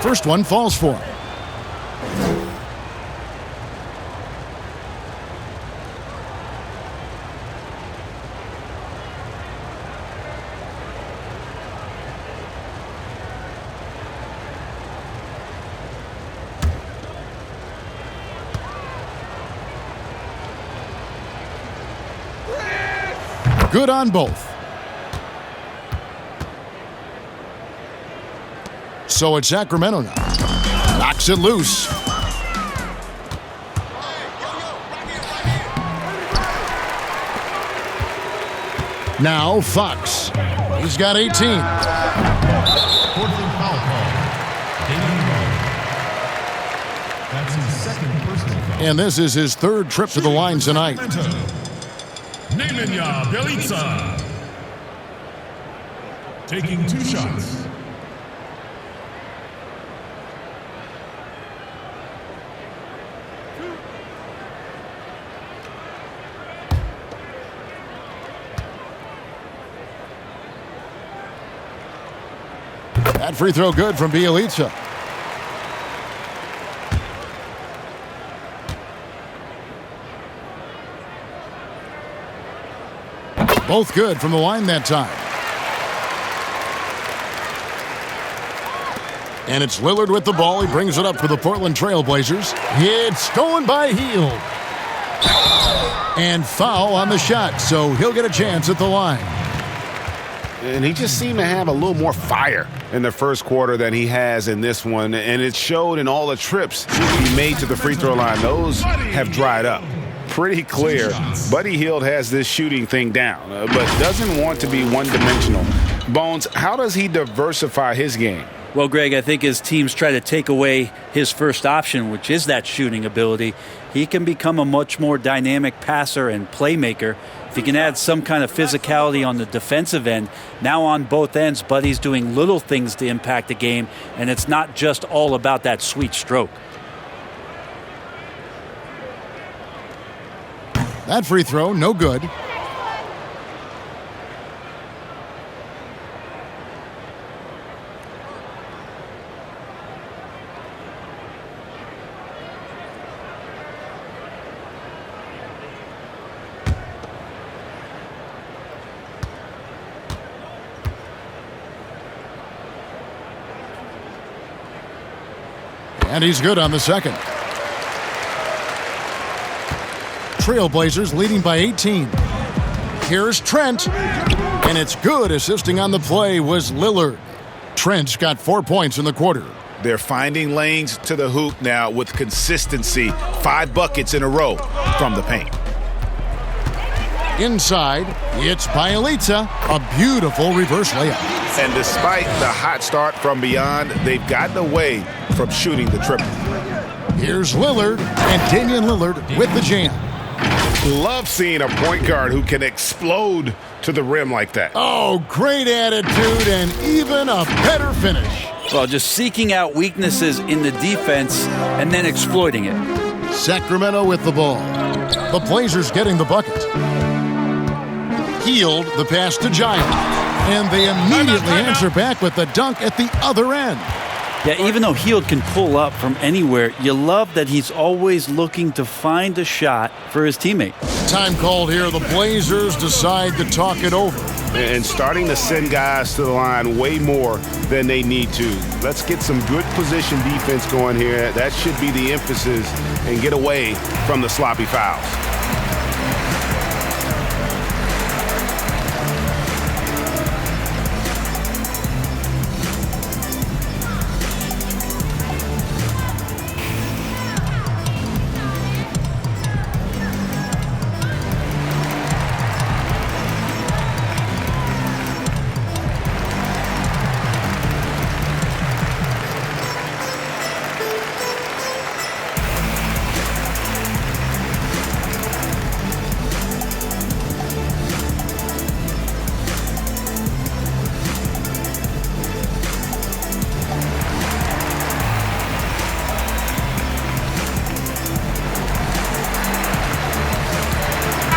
First one falls for him. Good on both. So it's Sacramento now. Knocks it loose. Now Fox. He's got 18. Portland foul call. That's his second personal foul. And this is his 3rd trip to the line tonight. Nemanja Bjelica. Taking 2 shots. That free throw good from Bjelica. Both good from the line that time. And it's Lillard with the ball. He brings it up for the Portland Trailblazers. It's stolen by Hield. And foul on the shot, so he'll get a chance at the line. And he just seemed to have a little more fire in the first quarter than he has in this one. And it showed in all the trips he made to the free throw line. Those have dried up. Pretty clear. Buddy Hield has this shooting thing down, but doesn't want to be one-dimensional. Bones, how does he diversify his game? Well, Greg, I think as teams try to take away his first option, which is that shooting ability, he can become a much more dynamic passer and playmaker. If he can add some kind of physicality on the defensive end, now on both ends, Buddy's doing little things to impact the game, and it's not just all about that sweet stroke. That free throw, no good. And he's good on the second. Trailblazers leading by 18. Here's Trent. And it's good. Assisting on the play was Lillard. Trent's got 4 points in the quarter. They're finding lanes to the hoop now with consistency. 5 buckets in a row from the paint. Inside, it's Bielitsa. A beautiful reverse layup. And despite the hot start from beyond, they've gotten away from shooting the triple. Here's Lillard, and Damian Lillard with the jam. Love seeing a point guard who can explode to the rim like that. Oh, great attitude and even a better finish. Well, just seeking out weaknesses in the defense and then exploiting it. Sacramento with the ball. The Blazers getting the bucket. Healed the pass to Giant. And they immediately answer back with the dunk at the other end. Yeah, even though Heald can pull up from anywhere, you love that he's always looking to find a shot for his teammate. Time called here. The Blazers decide to talk it over. And starting to send guys to the line way more than they need to. Let's get some good position defense going here. That should be the emphasis, and get away from the sloppy fouls.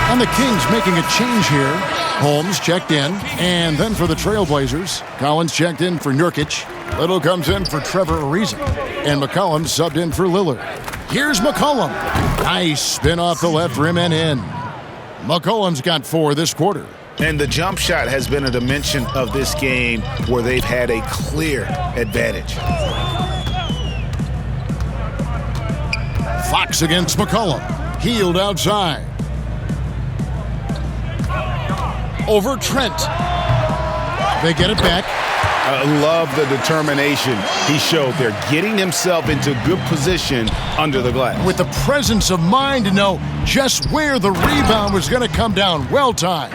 And the Kings making a change here. Holmes checked in. And then for the Trailblazers, Collins checked in for Nurkic. Little comes in for Trevor Ariza. And McCollum subbed in for Lillard. Here's McCollum. Nice spin off the left rim and in. McCollum's got 4 this quarter. And the jump shot has been a dimension of this game where they've had a clear advantage. Fox against McCollum. Healed outside. Over Trent. They get it back. I love the determination he showed there, getting himself into good position under the glass. With the presence of mind to know just where the rebound was going to come down. Well timed.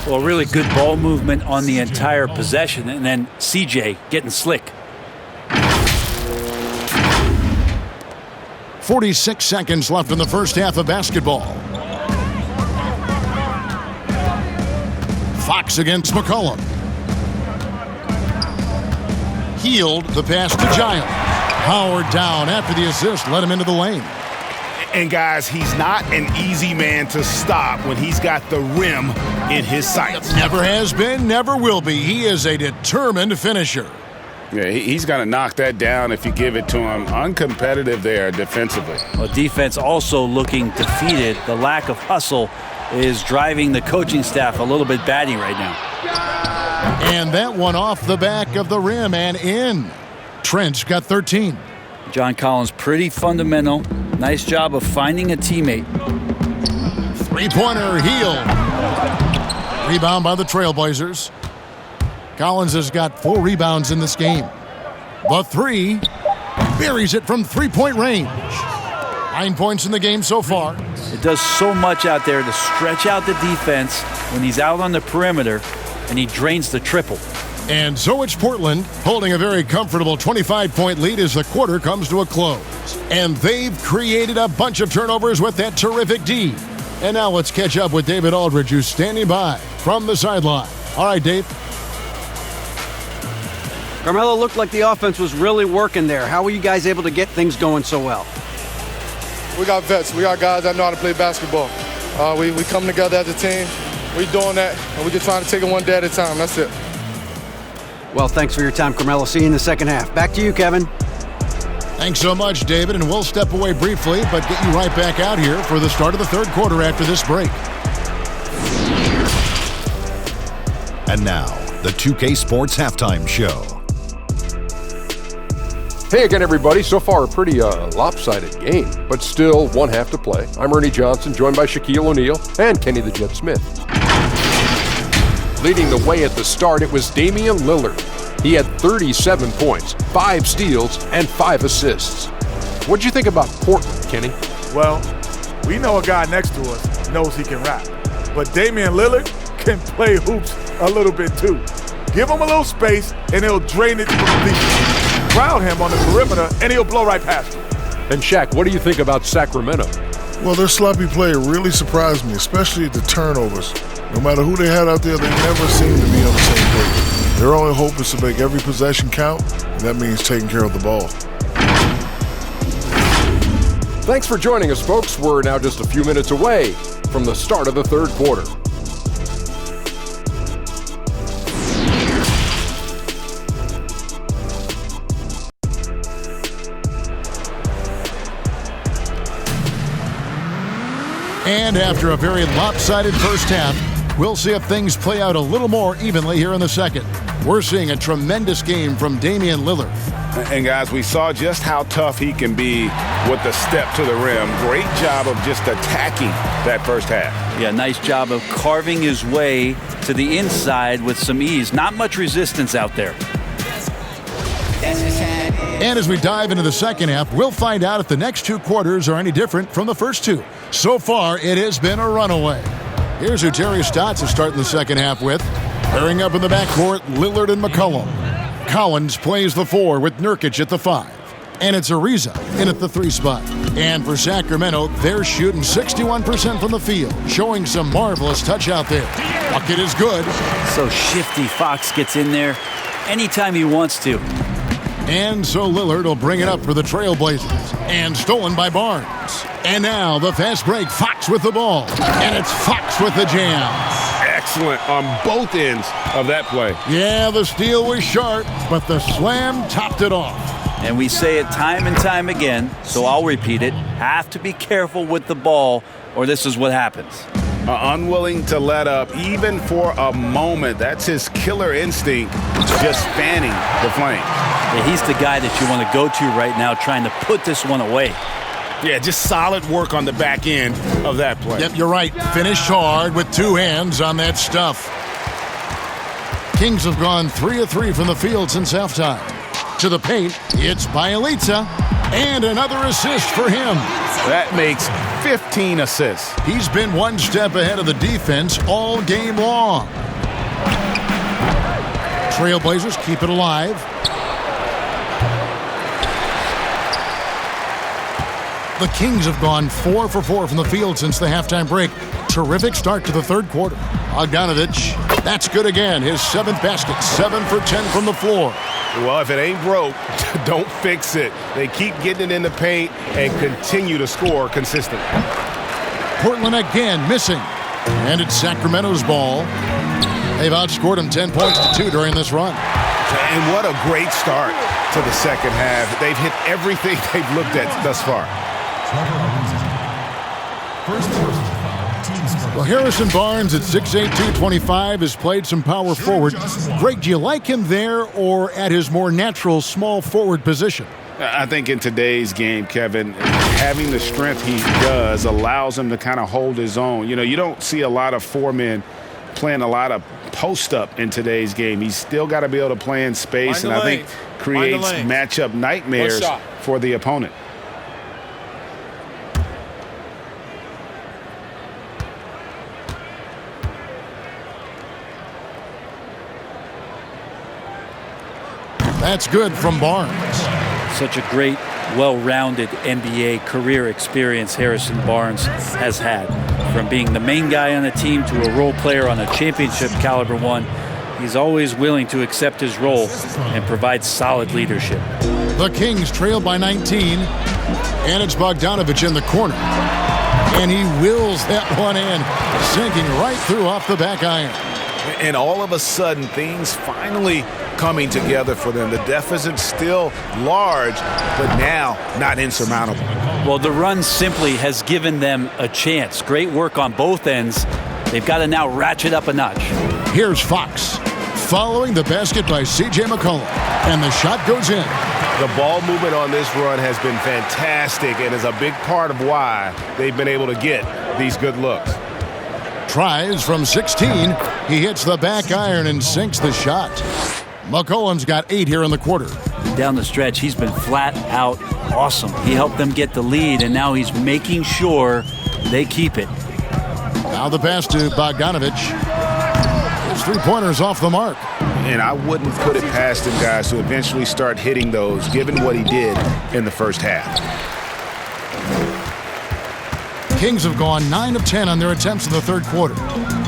Well, really good ball movement on the entire possession, and then CJ getting slick. 46 seconds left in the first half of basketball. Fox against McCollum. Healed the pass to Giant. Howard down after the assist, let him into the lane. And guys, he's not an easy man to stop when he's got the rim in his sights. Never has been, never will be. He is a determined finisher. Yeah, he's going to knock that down if you give it to him. Uncompetitive there defensively. Well, defense also looking defeated. The lack of hustle is driving the coaching staff a little bit batty right now. And that one off the back of the rim and in. Trent's got 13. John Collins pretty fundamental. Nice job of finding a teammate. Three-pointer Heald. Rebound by the Trailblazers. Collins has got 4 rebounds in this game. The 3 buries it from three-point range. 9 points in the game so far. It does so much out there to stretch out the defense when he's out on the perimeter, and he drains the triple. And so it's Portland holding a very comfortable 25-point lead as the quarter comes to a close. And they've created a bunch of turnovers with that terrific D. And now let's catch up with David Aldridge, who's standing by from the sideline. All right, Dave. Carmelo, looked like the offense was really working there. How were you guys able to get things going so well? We got vets. We got guys that know how to play basketball. We come together as a team. We doing that, and we just trying to take it one day at a time. That's it. Well, thanks for your time, Carmelo. See you in the second half. Back to you, Kevin. Thanks so much, David, and we'll step away briefly, but get you right back out here for the start of the third quarter after this break. And now, the 2K Sports Halftime Show. Hey again, everybody. So far, a pretty lopsided game, but still one half to play. I'm Ernie Johnson, joined by Shaquille O'Neal and Kenny the Jet Smith. Leading the way at the start, it was Damian Lillard. He had 37 points, 5 steals, and 5 assists. What'd you think about Portland, Kenny? Well, we know a guy next to us knows he can rap, but Damian Lillard can play hoops a little bit too. Give him a little space, and he'll drain it to the defense. Crowd him on the perimeter, and he'll blow right past him. And Shaq, what do you think about Sacramento? Well, their sloppy play really surprised me, especially the turnovers. No matter who they had out there, they never seem to be on the same page. Their only hope is to make every possession count, and that means taking care of the ball. Thanks for joining us, folks. We're now just a few minutes away from the start of the third quarter. And after a very lopsided first half, we'll see if things play out a little more evenly here in the second. We're seeing a tremendous game from Damian Lillard. And guys, we saw just how tough he can be with the step to the rim. Great job of just attacking that first half. Yeah, nice job of carving his way to the inside with some ease. Not much resistance out there. And as we dive into the second half, we'll find out if the next two quarters are any different from the first two. So far, it has been a runaway. Here's who Terry Stotts is starting the second half with. Pairing up in the backcourt, Lillard and McCollum. Collins plays the 4 with Nurkic at the 5. And it's Ariza in at the 3 spot. And for Sacramento, they're shooting 61% from the field, showing some marvelous touch out there. Bucket is good. So shifty. Fox gets in there anytime he wants to. And so Lillard will bring it up for the Trailblazers. And stolen by Barnes. And now the fast break, Fox with the ball. And it's Fox with the jam. Excellent on both ends of that play. Yeah, the steal was sharp, but the slam topped it off. And we say it time and time again, so I'll repeat it. Have to be careful with the ball, or this is what happens. Unwilling to let up, even for a moment. That's his killer instinct, just fanning the flame. Yeah, he's the guy that you want to go to right now, trying to put this one away. Yeah, just solid work on the back end of that play. Yep, you're right. Finished hard with 2 hands on that stuff. Kings have gone 3 of 3 from the field since halftime. To the paint, it's Bielitsa, and another assist for him. That makes 15 assists. He's been one step ahead of the defense all game long. Trailblazers keep it alive. The Kings have gone 4 for 4 from the field since the halftime break. Terrific start to the third quarter. Bogdanovich, that's good again. His 7th basket, 7 for 10 from the floor. Well, if it ain't broke, don't fix it. They keep getting it in the paint and continue to score consistently. Portland again missing. And it's Sacramento's ball. They've outscored them 10 points to 2 during this run. And what a great start to the second half. They've hit everything they've looked at thus far. Well, Harrison Barnes at 6'8", 225 has played some power forward. Greg, do you like him there or at his more natural small forward position? I think in today's game, Kevin, having the strength he does allows him to kind of hold his own. You know, you don't see a lot of 4 men playing a lot of post-up in today's game. He's still got to be able to play in space, and I think creates matchup nightmares for the opponent. That's good from Barnes. Such a great, well-rounded NBA career experience Harrison Barnes has had. From being the main guy on a team to a role player on a championship caliber one, he's always willing to accept his role and provide solid leadership. The Kings trail by 19, and it's Bogdanovich in the corner. And he wills that one in, sinking right through off the back iron. And all of a sudden, things finally coming together for them. The deficit's still large, but now not insurmountable. Well, the run simply has given them a chance. Great work on both ends. They've got to now ratchet up a notch. Here's Fox, following the basket by C.J. McCollum, and the shot goes in. The ball movement on this run has been fantastic and is a big part of why they've been able to get these good looks. Tries from 16. He hits the back iron and sinks the shot. McCollum's got 8 here in the quarter. Down the stretch, he's been flat out awesome. He helped them get the lead, and now he's making sure they keep it. Now the pass to Bogdanovich. His three-pointer's off the mark. And I wouldn't put it past him, guys, to eventually start hitting those, given what he did in the first half. Kings have gone 9 of 10 on their attempts in the third quarter.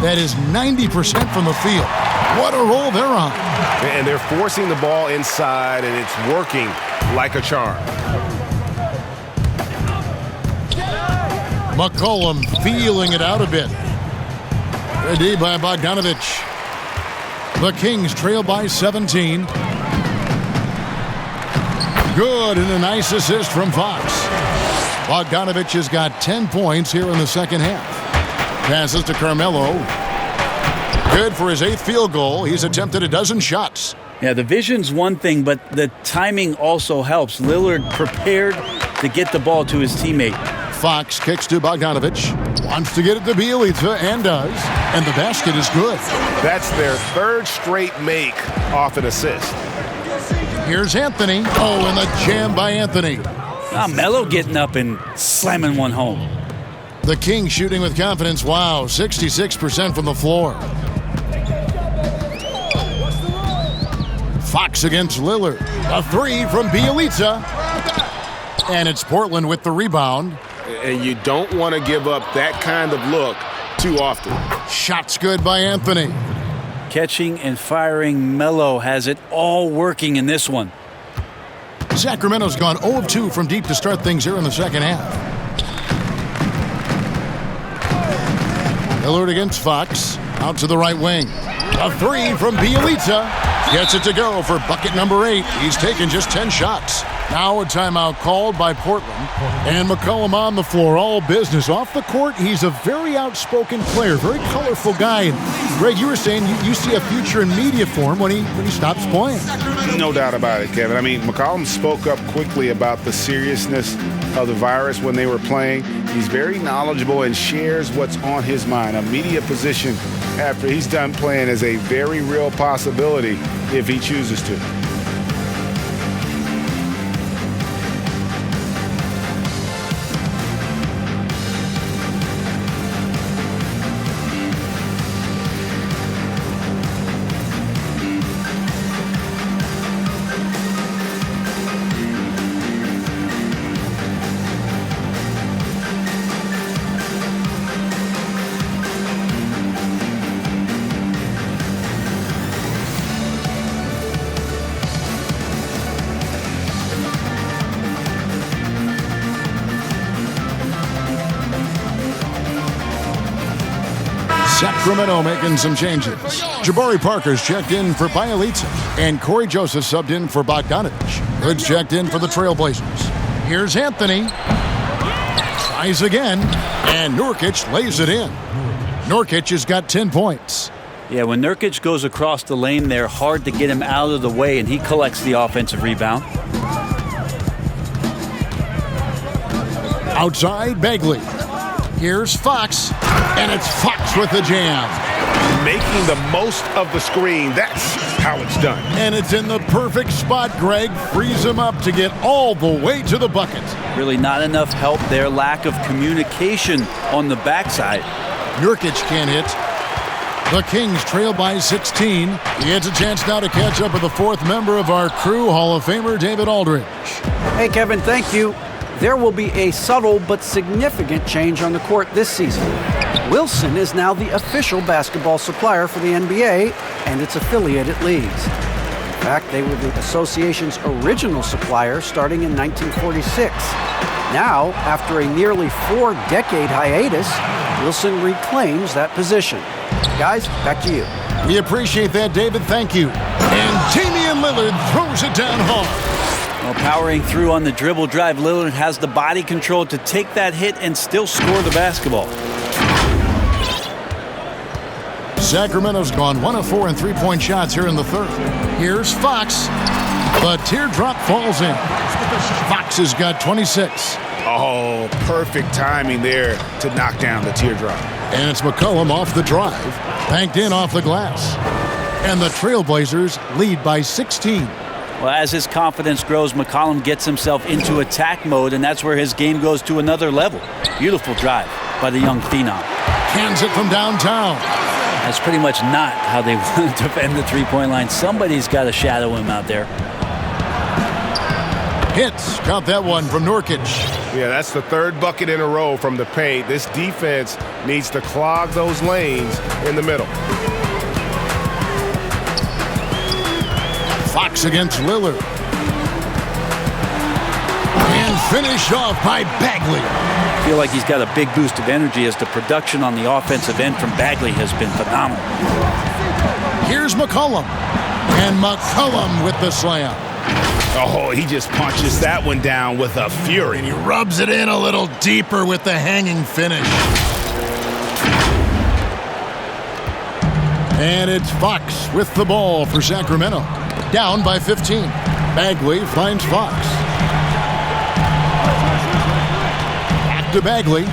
That is 90% from the field. What a roll they're on. And they're forcing the ball inside, and it's working like a charm. McCollum feeling it out a bit. Ready by Bogdanovich. The Kings trail by 17. Good, and a nice assist from Fox. Bogdanovich has got 10 points here in the second half. Passes to Carmelo. Good for his 8th field goal. He's attempted a dozen shots. Yeah, the vision's one thing, but the timing also helps. Lillard prepared to get the ball to his teammate. Fox kicks to Bogdanovich. Wants to get it to Bielitsa, and does. And the basket is good. That's their 3rd straight make off an assist. Here's Anthony. Oh, and the jam by Anthony. Melo getting up and slamming one home. The Kings shooting with confidence. Wow, 66% from the floor. Fox against Lillard. A 3 from Bielitsa. And it's Portland with the rebound. And you don't want to give up that kind of look too often. Shots good by Anthony. Catching and firing, Melo has it all working in this one. Sacramento's gone 0 of 2 from deep to start things here in the second half. Lillard against Fox. Out to the right wing. A 3 from Bielitsa. Gets it to go for bucket number 8. He's taken just 10 shots. Now a timeout called by Portland. And McCollum on the floor, all business. Off the court, he's a very outspoken player, very colorful guy. And Greg, you were saying you see a future in media for him when he stops playing. No doubt about it, Kevin. I mean, McCollum spoke up quickly about the seriousness of the virus when they were playing. He's very knowledgeable and shares what's on his mind. A media position after he's done playing is a very real possibility if he chooses to. Sacramento making some changes. Jabari Parker's checked in for Bielitsa, and Corey Joseph subbed in for Bogdanovich. Hood's checked in for the Trailblazers. Here's Anthony. Tries again, and Nurkic lays it in. Nurkic has got 10 points. Yeah, when Nurkic goes across the lane, they're hard to get him out of the way, and he collects the offensive rebound. Outside, Bagley. Here's Fox, and it's Fox with the jam. Making the most of the screen, that's how it's done. And it's in the perfect spot, Greg. Frees him up to get all the way to the bucket. Really not enough help there. Lack of communication on the backside. Nurkic can't hit. The Kings trail by 16. He gets a chance now to catch up with the fourth member of our crew, Hall of Famer David Aldridge. Hey, Kevin, thank you. There will be a subtle but significant change on the court this season. Wilson is now the official basketball supplier for the NBA and its affiliated leagues. In fact, they were the association's original supplier starting in 1946. Now, after a nearly 4-decade hiatus, Wilson reclaims that position. Guys, back to you. We appreciate that, David. Thank you. And Damian Lillard throws it down hard. Well, powering through on the dribble drive, Lillard has the body control to take that hit and still score the basketball. Sacramento's gone 1 of 4 in three-point shots here in the third. Here's Fox. The teardrop falls in. Fox has got 26. Oh, perfect timing there to knock down the teardrop. And it's McCollum off the drive, banked in off the glass. And the Trailblazers lead by 16. Well, as his confidence grows, McCollum gets himself into attack mode, and that's where his game goes to another level. Beautiful drive by the young phenom. Hands it from downtown. That's pretty much not how they want to defend the three-point line. Somebody's got to shadow him out there. Hits. Got that one from Nurkic. Yeah, that's the third bucket in a row from the paint. This defense needs to clog those lanes in the middle. Fox against Lillard. And finished off by Bagley. I feel like he's got a big boost of energy as the production on the offensive end from Bagley has been phenomenal. Here's McCollum. And McCollum with the slam. Oh, he just punches that one down with a fury. And he rubs it in a little deeper with the hanging finish. And it's Fox with the ball for Sacramento. Down by 15. Bagley finds Fox. Back to Bagley.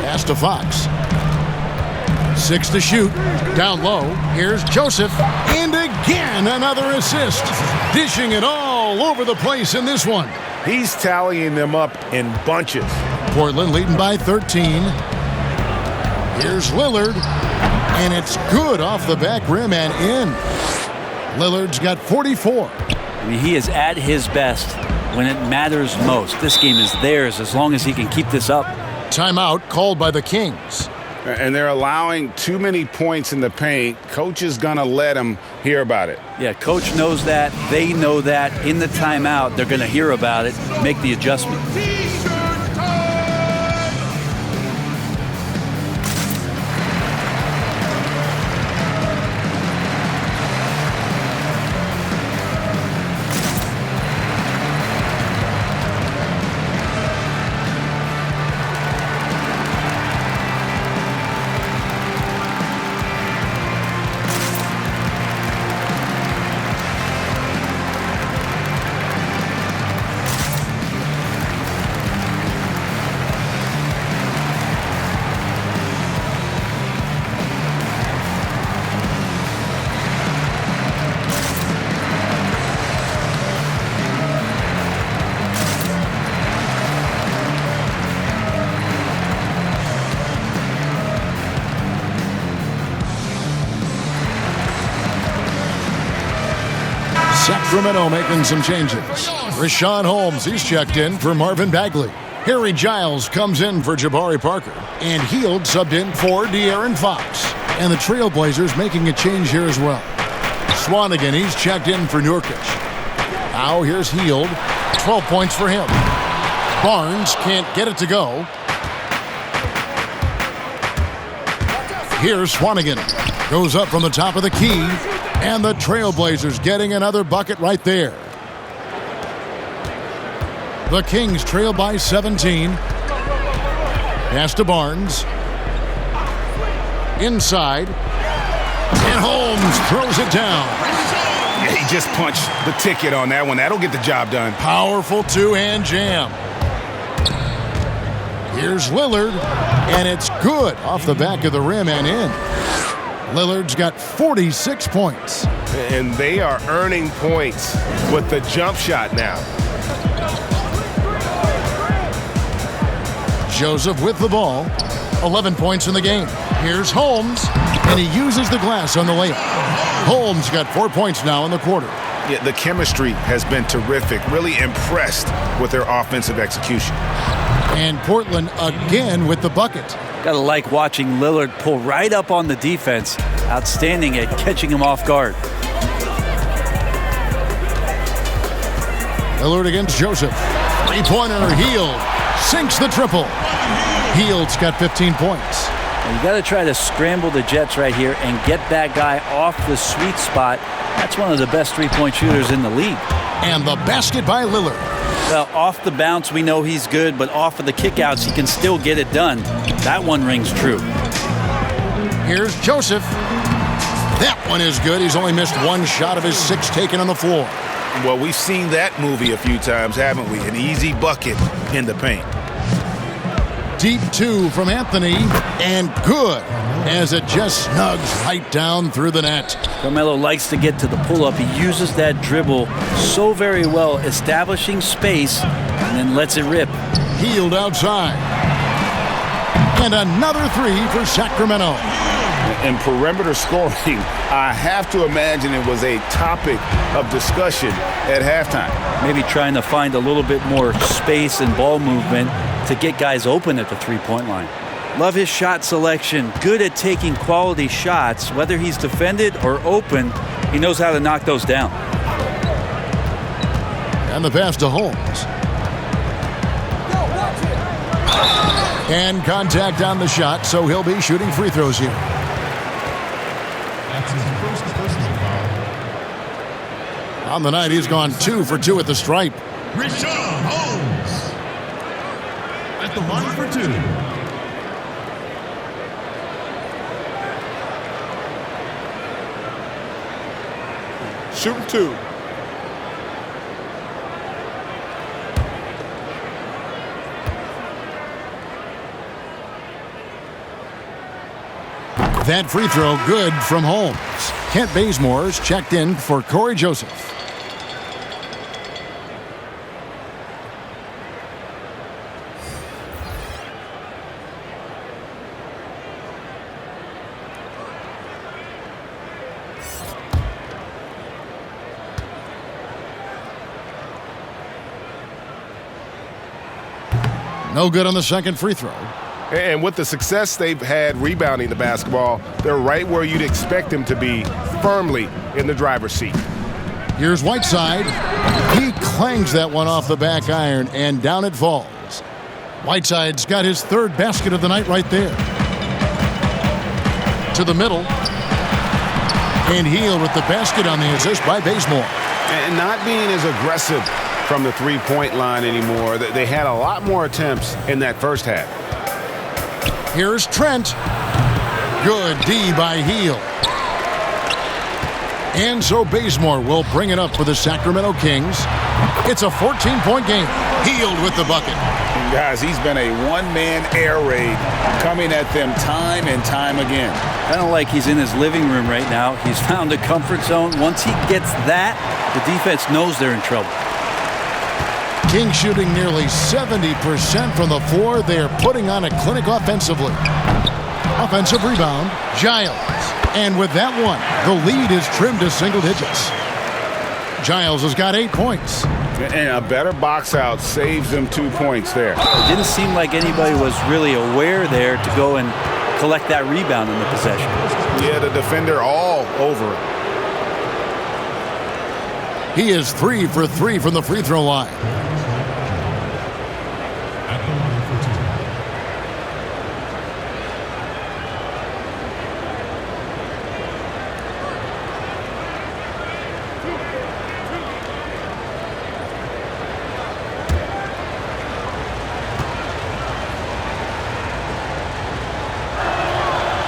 Pass to Fox. 6 to shoot. Down low. Here's Joseph. And again, another assist. Dishing it all over the place in this one. He's tallying them up in bunches. Portland leading by 13. Here's Lillard. And it's good off the back rim and in. Lillard's got 44. I mean, he is at his best when it matters most. This game is theirs as long as he can keep this up. Timeout called by the Kings. And they're allowing too many points in the paint. Coach is going to let them hear about it. Yeah, coach knows that. They know that. In the timeout, they're going to hear about it, make the adjustment. Sacramento making some changes. Rashawn Holmes, he's checked in for Marvin Bagley. Harry Giles comes in for Jabari Parker. And Hield subbed in for De'Aaron Fox. And the Trailblazers making a change here as well. Swanigan, he's checked in for Nurkic. Now here's Hield. 12 points for him. Barnes can't get it to go. Here's Swanigan. Goes up from the top of the key. And the Trailblazers getting another bucket right there. The Kings trail by 17. Pass to Barnes. Inside. And Holmes throws it down. Yeah, he just punched the ticket on that one. That'll get the job done. Powerful two-hand jam. Here's Lillard. And it's good off the back of the rim and in. Lillard's got 46 points. And they are earning points with the jump shot now. Joseph with the ball. 11 points in the game. Here's Holmes, and he uses the glass on the layup. Holmes got 4 points now in the quarter. Yeah, the chemistry has been terrific. Really impressed with their offensive execution. And Portland again with the bucket. Gotta like watching Lillard pull right up on the defense. Outstanding at catching him off guard. Lillard against Joseph. Three-pointer, Hield sinks the triple. Hield's got 15 points. You got to try to scramble the Jets right here and get that guy off the sweet spot. That's one of the best three-point shooters in the league. And the basket by Lillard. Well, off the bounce, we know he's good, but off of the kickouts, he can still get it done. That one rings true. Here's Joseph. That one is good. He's only missed one shot of his 6 taken on the floor. Well, we've seen that movie a few times, haven't we? An easy bucket in the paint. Deep 2 from Anthony, and good as it just snugs right down through the net. Carmelo likes to get to the pull-up. He uses that dribble so very well, establishing space, and then lets it rip. Hield outside. And another 3 for Sacramento. In perimeter scoring, I have to imagine it was a topic of discussion at halftime. Maybe trying to find a little bit more space and ball movement to get guys open at the three-point line. Love his shot selection. Good at taking quality shots. Whether he's defended or open, he knows how to knock those down. And the pass to Holmes. And contact on the shot, so he'll be shooting free throws here. On the night, he's gone 2 for 2 at the stripe. Rashawn Holmes at the line for 2. Shooting 2. That free throw good from Holmes. Kent Bazemore's checked in for Corey Joseph. No good on the second free throw. And with the success they've had rebounding the basketball, they're right where you'd expect them to be, firmly in the driver's seat. Here's Whiteside. He clangs that one off the back iron, and down it falls. Whiteside's got his 3rd basket of the night right there. To the middle. And Hield with the basket on the assist by Bazemore. And not being as aggressive from the three-point line anymore. They had a lot more attempts in that first half. Here's Trent. Good D by Hield. And so Bazemore will bring it up for the Sacramento Kings. It's a 14-point game. Hield with the bucket. Guys, he's been a one-man air raid coming at them time and time again. Kind of like he's in his living room right now. He's found a comfort zone. Once he gets that, the defense knows they're in trouble. Kings shooting nearly 70% from the floor. They are putting on a clinic offensively. Offensive rebound, Giles. And with that one, the lead is trimmed to single digits. Giles has got 8 points. And a better box out saves them 2 points there. It didn't seem like anybody was really aware there to go and collect that rebound in the possession. Yeah, the defender all over it. He is 3 for 3 from the free throw line.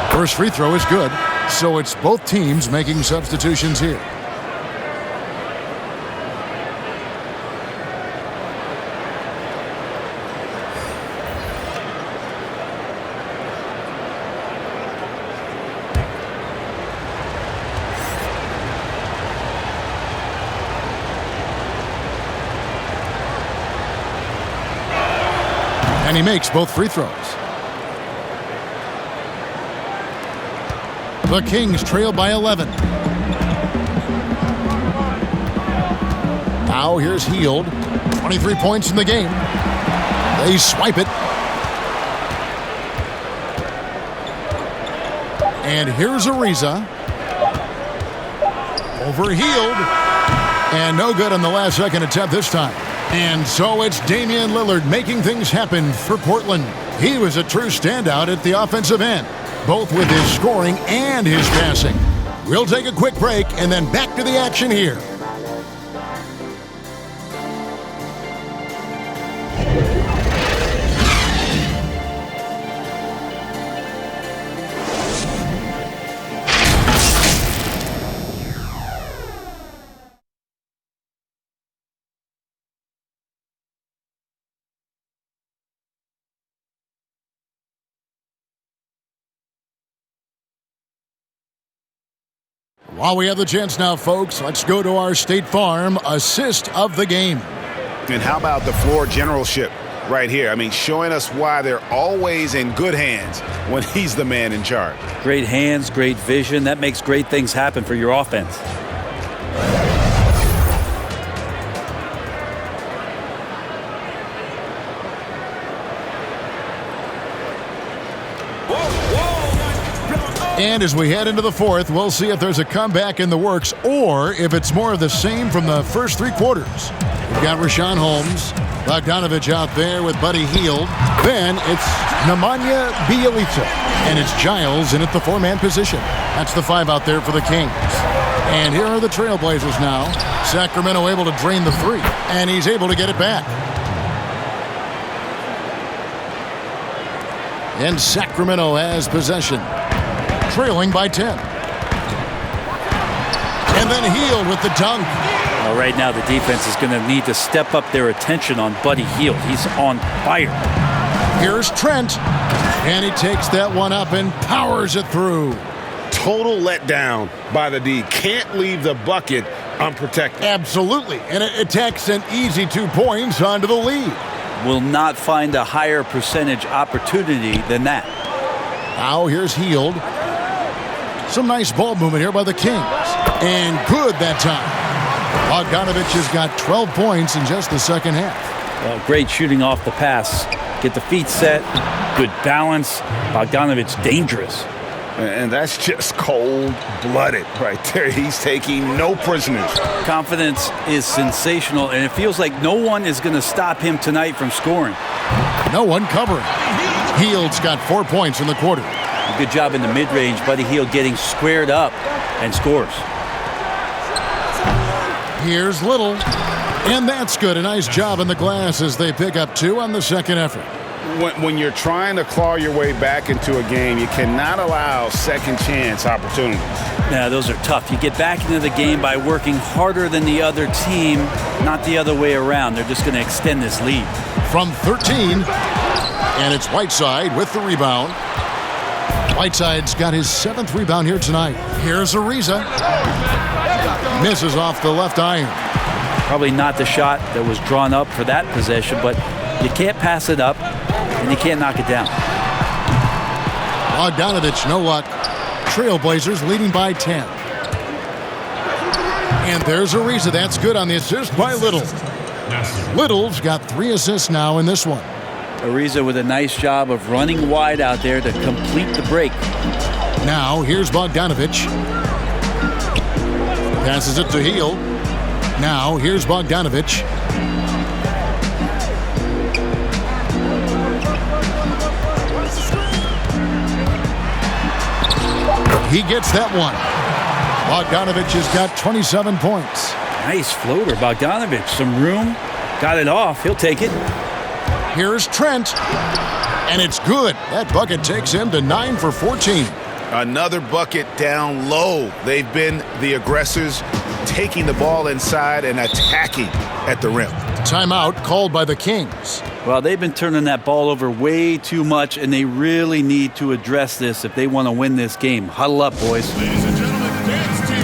First free throw is good, so it's both teams making substitutions here. And he makes both free throws. The Kings trail by 11. Now here's Hield. 23 points in the game. They swipe it. And here's Ariza. Over Hield. And no good on the last second attempt this time. And so it's Damian Lillard making things happen for Portland. He was a true standout at the offensive end, both with his scoring and his passing. We'll take a quick break and then back to the action here. While we have the chance now, folks, let's go to our State Farm assist of the game. And how about the floor generalship right here? I mean, showing us why they're always in good hands when he's the man in charge. Great hands, great vision. That makes great things happen for your offense. And as we head into the fourth, we'll see if there's a comeback in the works or if it's more of the same from the first three quarters. We've got Rashawn Holmes, Bogdanovich out there with Buddy Hield. Then it's Nemanja Bjelica, and it's Giles in at the four-man position. That's the five out there for the Kings. And here are the Trailblazers now. Sacramento able to drain the three, and he's able to get it back. And Sacramento has possession, trailing by 10. And then Hield with the dunk. Well, right now the defense is going to need to step up their attention on Buddy Hield. He's on fire. Here's Trent, and he takes that one up and powers it through. Total letdown by the D. Can't leave the bucket unprotected. Absolutely, and it takes an easy 2 points onto the lead. Will not find a higher percentage opportunity than that. Now here's Hield. Some nice ball movement here by the Kings. And good that time. Bogdanovich has got 12 points in just the second half. Well, great shooting off the pass. Get the feet set. Good balance. Bogdanovich dangerous. And that's just cold-blooded right there. He's taking no prisoners. Confidence is sensational, and it feels like no one is going to stop him tonight from scoring. No one covering. Hield's got 4 points in the quarter. Good job in the mid-range. Buddy Hield getting squared up and scores. Here's Little. And that's good. A nice job in the glass as they pick up 2 on the second effort. When you're trying to claw your way back into a game, you cannot allow second chance opportunities. Yeah, those are tough. You get back into the game by working harder than the other team, not the other way around. They're just going to extend this lead. From 13, and it's Whiteside with the rebound. Whiteside's got his 7th rebound here tonight. Here's Ariza. Misses off the left iron. Probably not the shot that was drawn up for that possession, but you can't pass it up, and you can't knock it down. Bogdanovich, no luck. Trailblazers leading by 10. And there's Ariza. That's good on the assist by Little. Little's got 3 assists now in this one. Ariza with a nice job of running wide out there to complete the break. Now here's Bogdanovich. Passes it to Hield. Now here's Bogdanovich. He gets that one. Bogdanovich has got 27 points. Nice floater, Bogdanovich. Some room. Got it off. He'll take it. Here's Trent. And it's good. That bucket takes him to 9 for 14. Another bucket down low. They've been the aggressors, taking the ball inside and attacking at the rim. Timeout called by the Kings. Well, they've been turning that ball over way too much, and they really need to address this if they want to win this game. Huddle up, boys. Ladies and gentlemen, the dance team.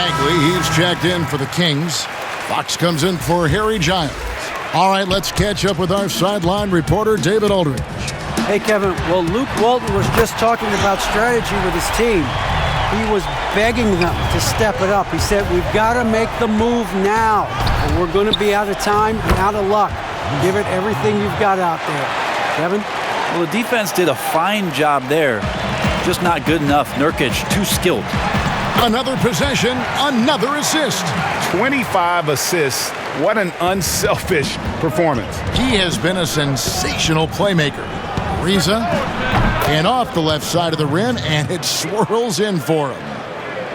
Bagley, he's checked in for the Kings. Fox comes in for Harry Giles. All right, let's catch up with our sideline reporter, David Aldridge. Hey, Kevin. Well, Luke Walton was just talking about strategy with his team. He was begging them to step it up. He said, we've got to make the move now, or we're going to be out of time and out of luck. Give it everything you've got out there. Kevin? Well, the defense did a fine job there. Just not good enough. Nurkic, too skilled. Another possession, another assist. 25 assists. What an unselfish performance. He has been a sensational playmaker. Ariza, and off the left side of the rim, and it swirls in for him.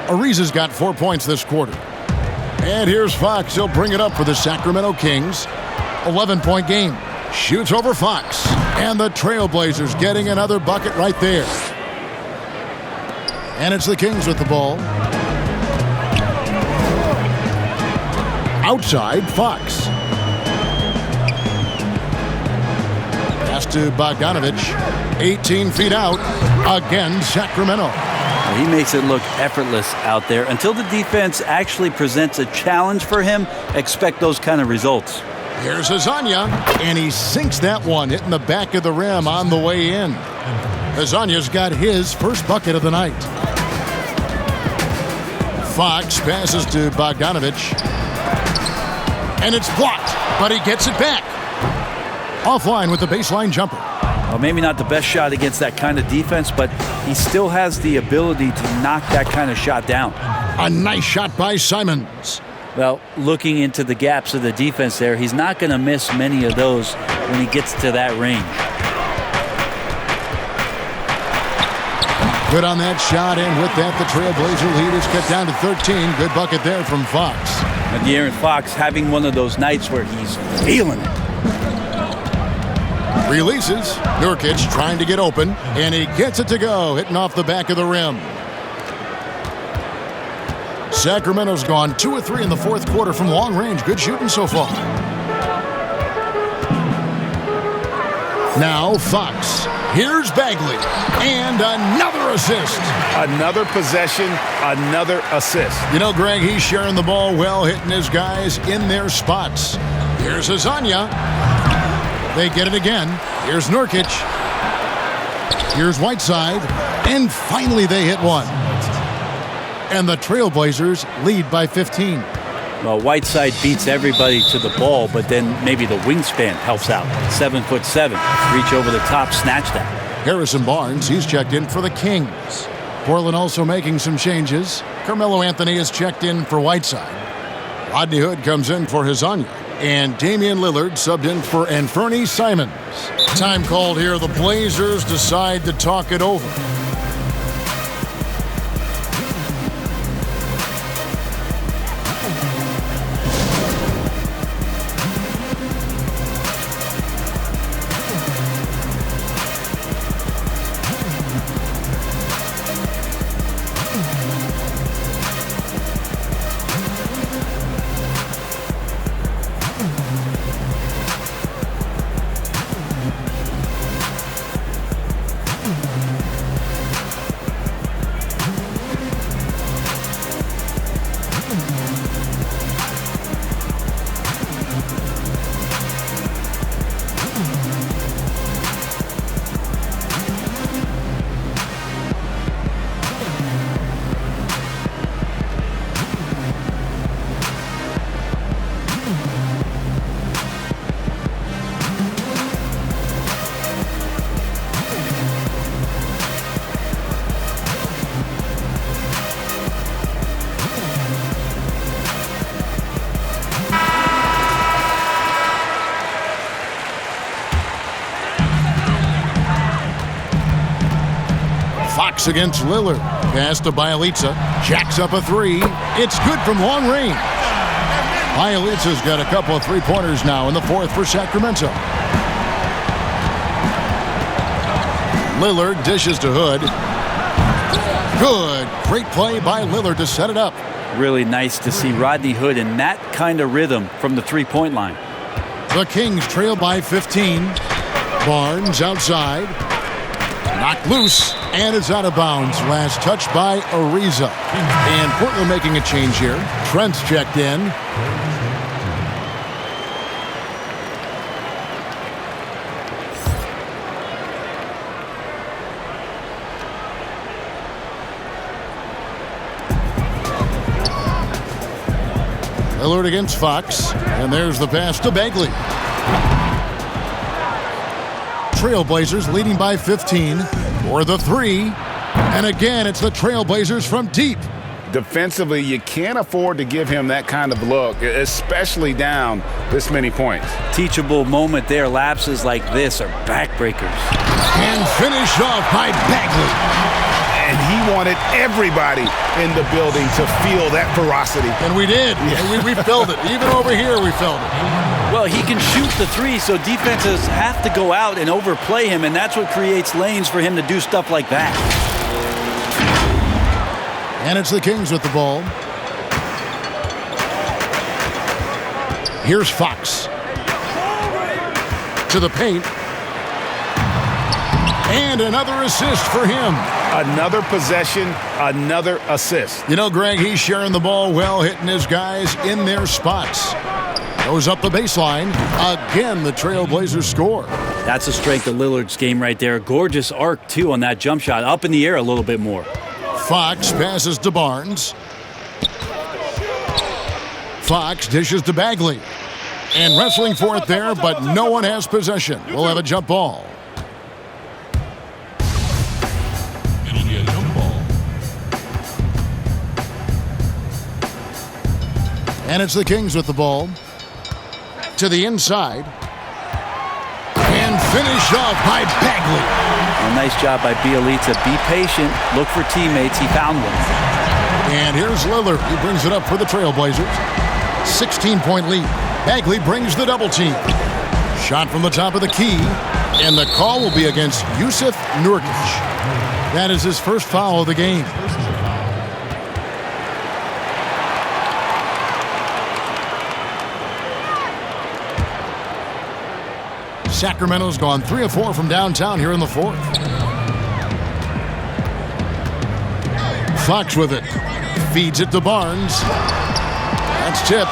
Ariza's got 4 points this quarter. And here's Fox. He'll bring it up for the Sacramento Kings. 11-point game. Shoots over Fox. And the Trailblazers getting another bucket right there. And it's the Kings with the ball. Outside, Fox. Pass to Bogdanovich. 18 feet out. Again, Sacramento. He makes it look effortless out there. Until the defense actually presents a challenge for him, expect those kind of results. Here's Azania, and he sinks that one, hitting the back of the rim on the way in. Azania's got his first bucket of the night. Fox passes to Bogdanovich. And it's blocked, but he gets it back. Offline with the baseline jumper. Well, maybe not the best shot against that kind of defense, but he still has the ability to knock that kind of shot down. A nice shot by Simons. Well, looking into the gaps of the defense there, he's not going to miss many of those when he gets to that range. Good on that shot, and with that, the Trailblazer lead is cut down to 13. Good bucket there from Fox. And De'Aaron Fox having one of those nights where he's feeling it. Releases. Nurkic trying to get open, and he gets it to go, hitting off the back of the rim. Sacramento's gone 2 of 3 in the fourth quarter from long range. Good shooting so far. Now Fox. Here's Bagley. And another assist. Another possession, another assist. You know, Greg, he's sharing the ball well, hitting his guys in their spots. Here's Azania. They get it again. Here's Nurkic. Here's Whiteside. And finally they hit one. And the Trailblazers lead by 15. Well, Whiteside beats everybody to the ball, but then maybe the wingspan helps out. 7'7". Reach over the top, snatch that. Harrison Barnes, he's checked in for the Kings. Portland also making some changes. Carmelo Anthony is checked in for Whiteside. Rodney Hood comes in for Azania. And Damian Lillard subbed in for Anthony Simons. Time called here. The Blazers decide to talk it over. Fox against Lillard. Pass to Bielitsa. Jacks up a three. It's good from long range. Bielitsa's got a couple of three-pointers now in the fourth for Sacramento. Lillard dishes to Hood. Good. Great play by Lillard to set it up. Really nice to see Rodney Hood in that kind of rhythm from the three-point line. The Kings trail by 15. Barnes outside. Knocked loose, and it's out of bounds. Last touch by Ariza. And Portland making a change here. Trent's checked in. Lillard against Fox, and there's the pass to Bagley. Trailblazers leading by 15 for the three. And again, it's the Trailblazers from deep. Defensively, you can't afford to give him that kind of look, especially down this many points. Teachable moment there. Lapses like this are backbreakers. And finished off by Bagley. And he wanted everybody in the building to feel that ferocity. And we did. Yeah. We felt it. Even over here, we felt it. Well, he can shoot the three, so defenses have to go out and overplay him, and that's what creates lanes for him to do stuff like that. And it's the Kings with the ball. Here's Fox. To the paint. And another assist for him. Another possession, another assist. You know, Greg, he's sharing the ball well, hitting his guys in their spots. Goes up the baseline. Again, the Trailblazers score. That's the strength of Lillard's game right there. Gorgeous arc, too, on that jump shot. Up in the air a little bit more. Fox passes to Barnes. Fox dishes to Bagley. And wrestling for it there, but no one has possession. We'll have a jump ball. And it's the Kings with the ball. To the inside. And finished off by Bagley. A nice job by Bielitsa. Be patient. Look for teammates. He found one. And here's Lillard. He brings it up for the Trailblazers. 16-point lead. Bagley brings the double team. Shot from the top of the key. And the call will be against Yusuf Nurkic. That is his first foul of the game. Sacramento's gone 3 of 4 from downtown here in the fourth. Fox with it. Feeds it to Barnes. That's tipped.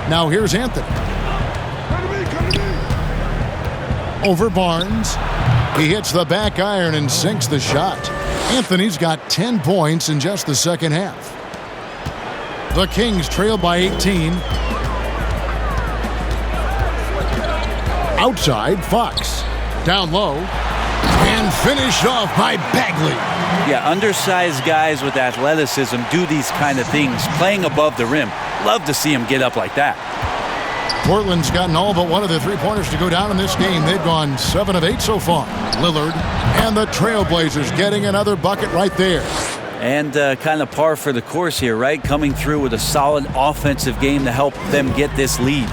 Now here's Anthony. Over Barnes. He hits the back iron and sinks the shot. Anthony's got 10 points in just the second half. The Kings trail by 18. Outside, Fox. Down low. And finished off by Bagley. Yeah, undersized guys with athleticism do these kind of things, playing above the rim. Love to see him get up like that. Portland's gotten all but one of the three-pointers to go down in this game. They've gone 7 of 8 so far. Lillard and the Trailblazers getting another bucket right there. And kind of par for the course here, right? Coming through with a solid offensive game to help them get this lead.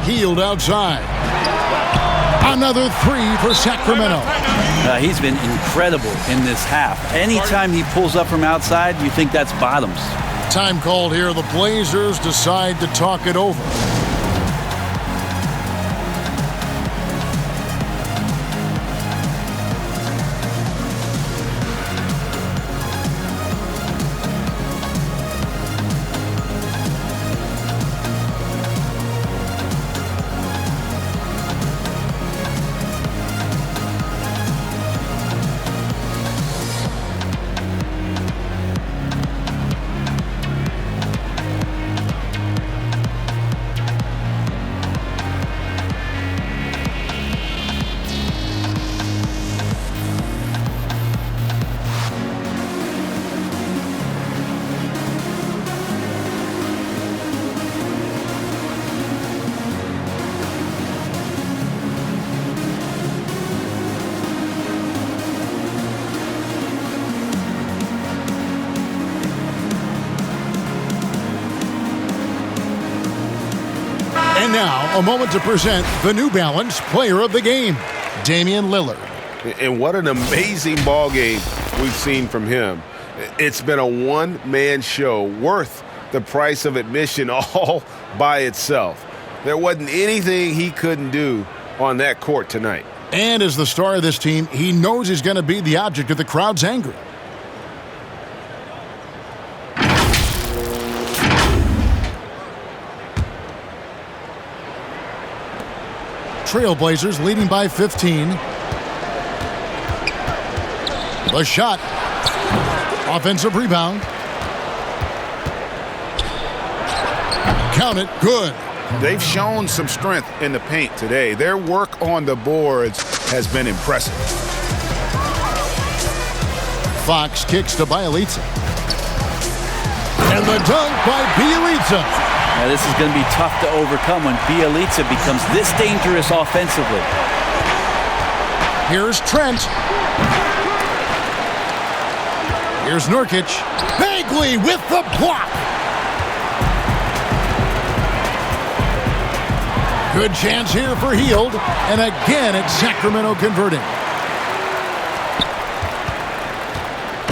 Healed outside. Another three for Sacramento. He's been incredible in this half. Anytime he pulls up from outside, you think that's bottoms. Time called here. The Blazers decide to talk it over. And now, a moment to present the New Balance Player of the Game, Damian Lillard. And what an amazing ball game we've seen from him. It's been a one-man show worth the price of admission all by itself. There wasn't anything he couldn't do on that court tonight. And as the star of this team, he knows he's going to be the object of the crowd's anger. Trailblazers leading by 15. The shot. Offensive rebound. Count it. Good. They've shown some strength in the paint today. Their work on the boards has been impressive. Fox kicks to Bielitsa. And the dunk by Bielitsa. Now this is going to be tough to overcome when Bielitsa becomes this dangerous offensively. Here's Trent. Here's Nurkic. Bagley with the block. Good chance here for Hield. And again, it's Sacramento converting.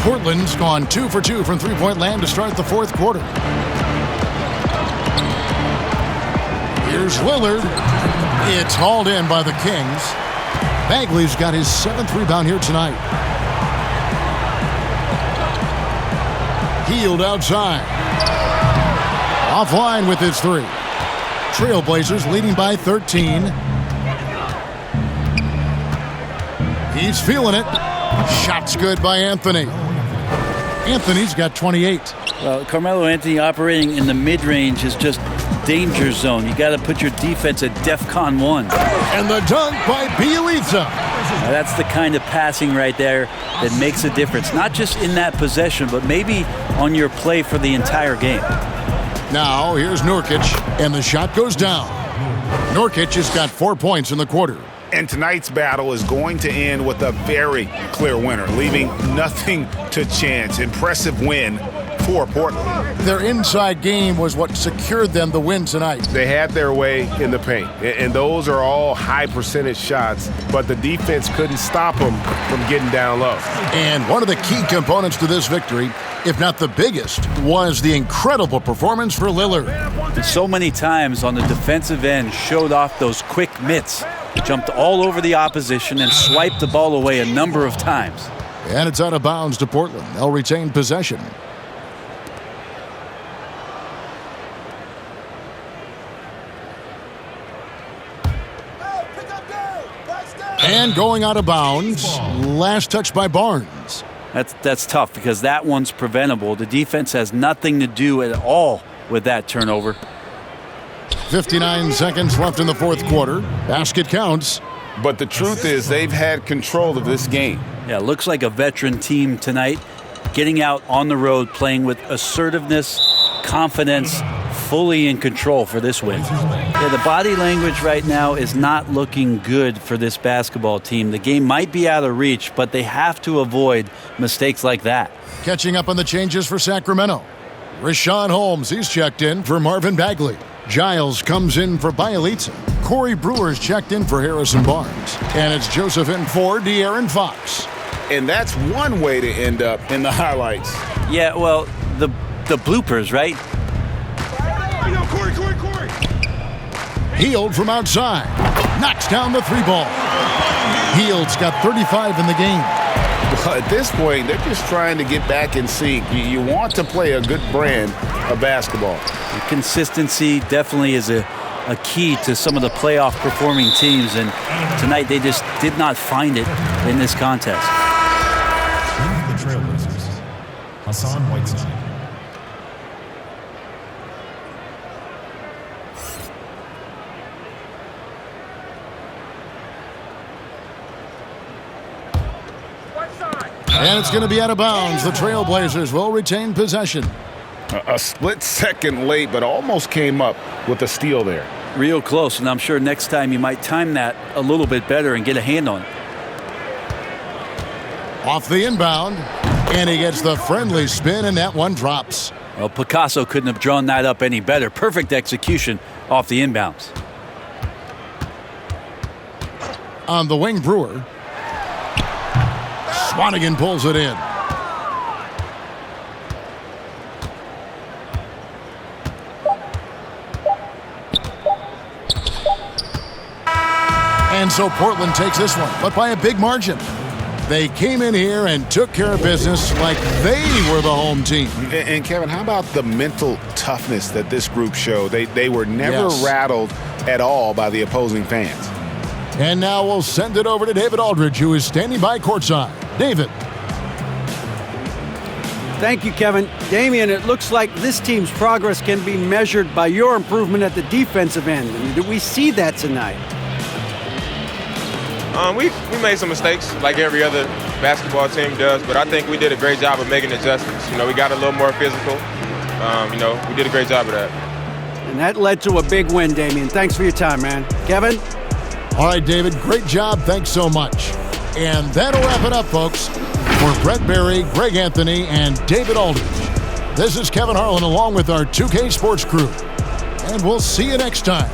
Portland's gone 2 for 2 from three-point land to start the fourth quarter. Here's Lillard. It's hauled in by the Kings. Bagley's got his 7th rebound here tonight. Hield outside. Offline with his 3. Trailblazers leading by 13. He's feeling it. Shot's good by Anthony. Anthony's got 28. Well, Carmelo Anthony operating in the mid-range is just danger zone. You got to put your defense at DEFCON 1. And the dunk by Bielitsa. Now that's the kind of passing right there that makes a difference. Not just in that possession, but maybe on your play for the entire game. Now, here's Nurkic, and the shot goes down. Nurkic has got 4 points in the quarter. And tonight's battle is going to end with a very clear winner, leaving nothing to chance. Impressive win for Portland. Their inside game was what secured them the win tonight. They had their way in the paint, and those are all high percentage shots, but the defense couldn't stop them from getting down low. And one of the key components to this victory, if not the biggest, was the incredible performance for Lillard. And so many times on the defensive end showed off those quick mitts. Jumped all over the opposition and swiped the ball away a number of times. And it's out of bounds to Portland. They'll retain possession. And going out of bounds, last touch by Barnes. That's tough because that one's preventable. The defense has nothing to do at all with that turnover. 59 seconds left in the fourth quarter. Basket counts. But the truth is they've had control of this game. Yeah, looks like a veteran team tonight, getting out on the road, playing with assertiveness, confidence, fully in control for this win. Yeah, the body language right now is not looking good for this basketball team. The game might be out of reach, but they have to avoid mistakes like that. Catching up on the changes for Sacramento. Rashawn Holmes, he's checked in for Marvin Bagley. Giles comes in for Bielitsa. Corey Brewer's checked in for Harrison Barnes. And it's Joseph in for De'Aaron Fox. And that's one way to end up in the highlights. Yeah, well, the bloopers, right? Corey. Hield from outside. Knocks down the 3-ball. Hield's got 35 in the game. Well, at this point, they're just trying to get back in sync. You want to play a good brand of basketball. The consistency definitely is a key to some of the playoff performing teams, and tonight they just did not find it in this contest. The Trailblazers, Hassan Whiteside. And it's going to be out of bounds. The Trailblazers will retain possession. A split second late, but almost came up with a steal there. Real close, and I'm sure next time you might time that a little bit better and get a hand on it. Off the inbound, and he gets the friendly spin, and that one drops. Well, Picasso couldn't have drawn that up any better. Perfect execution off the inbounds. On the wing, Brewer. Swanigan pulls it in. And so Portland takes this one, but by a big margin. They came in here and took care of business like they were the home team. And Kevin, how about the mental toughness that this group showed? They were never rattled at all by the opposing fans. And now we'll send it over to David Aldridge, who is standing by courtside. David. Thank you, Kevin. Damian, it looks like this team's progress can be measured by your improvement at the defensive end. Did we see that tonight? We made some mistakes like every other basketball team does, but I think we did a great job of making adjustments. We got a little more physical. We did a great job of that. And that led to a big win, Damian. Thanks for your time, man. Kevin? All right, David, great job. Thanks so much. And that'll wrap it up, folks. For Brett Berry, Greg Anthony, and David Aldridge, this is Kevin Harlan along with our 2K Sports crew. And we'll see you next time.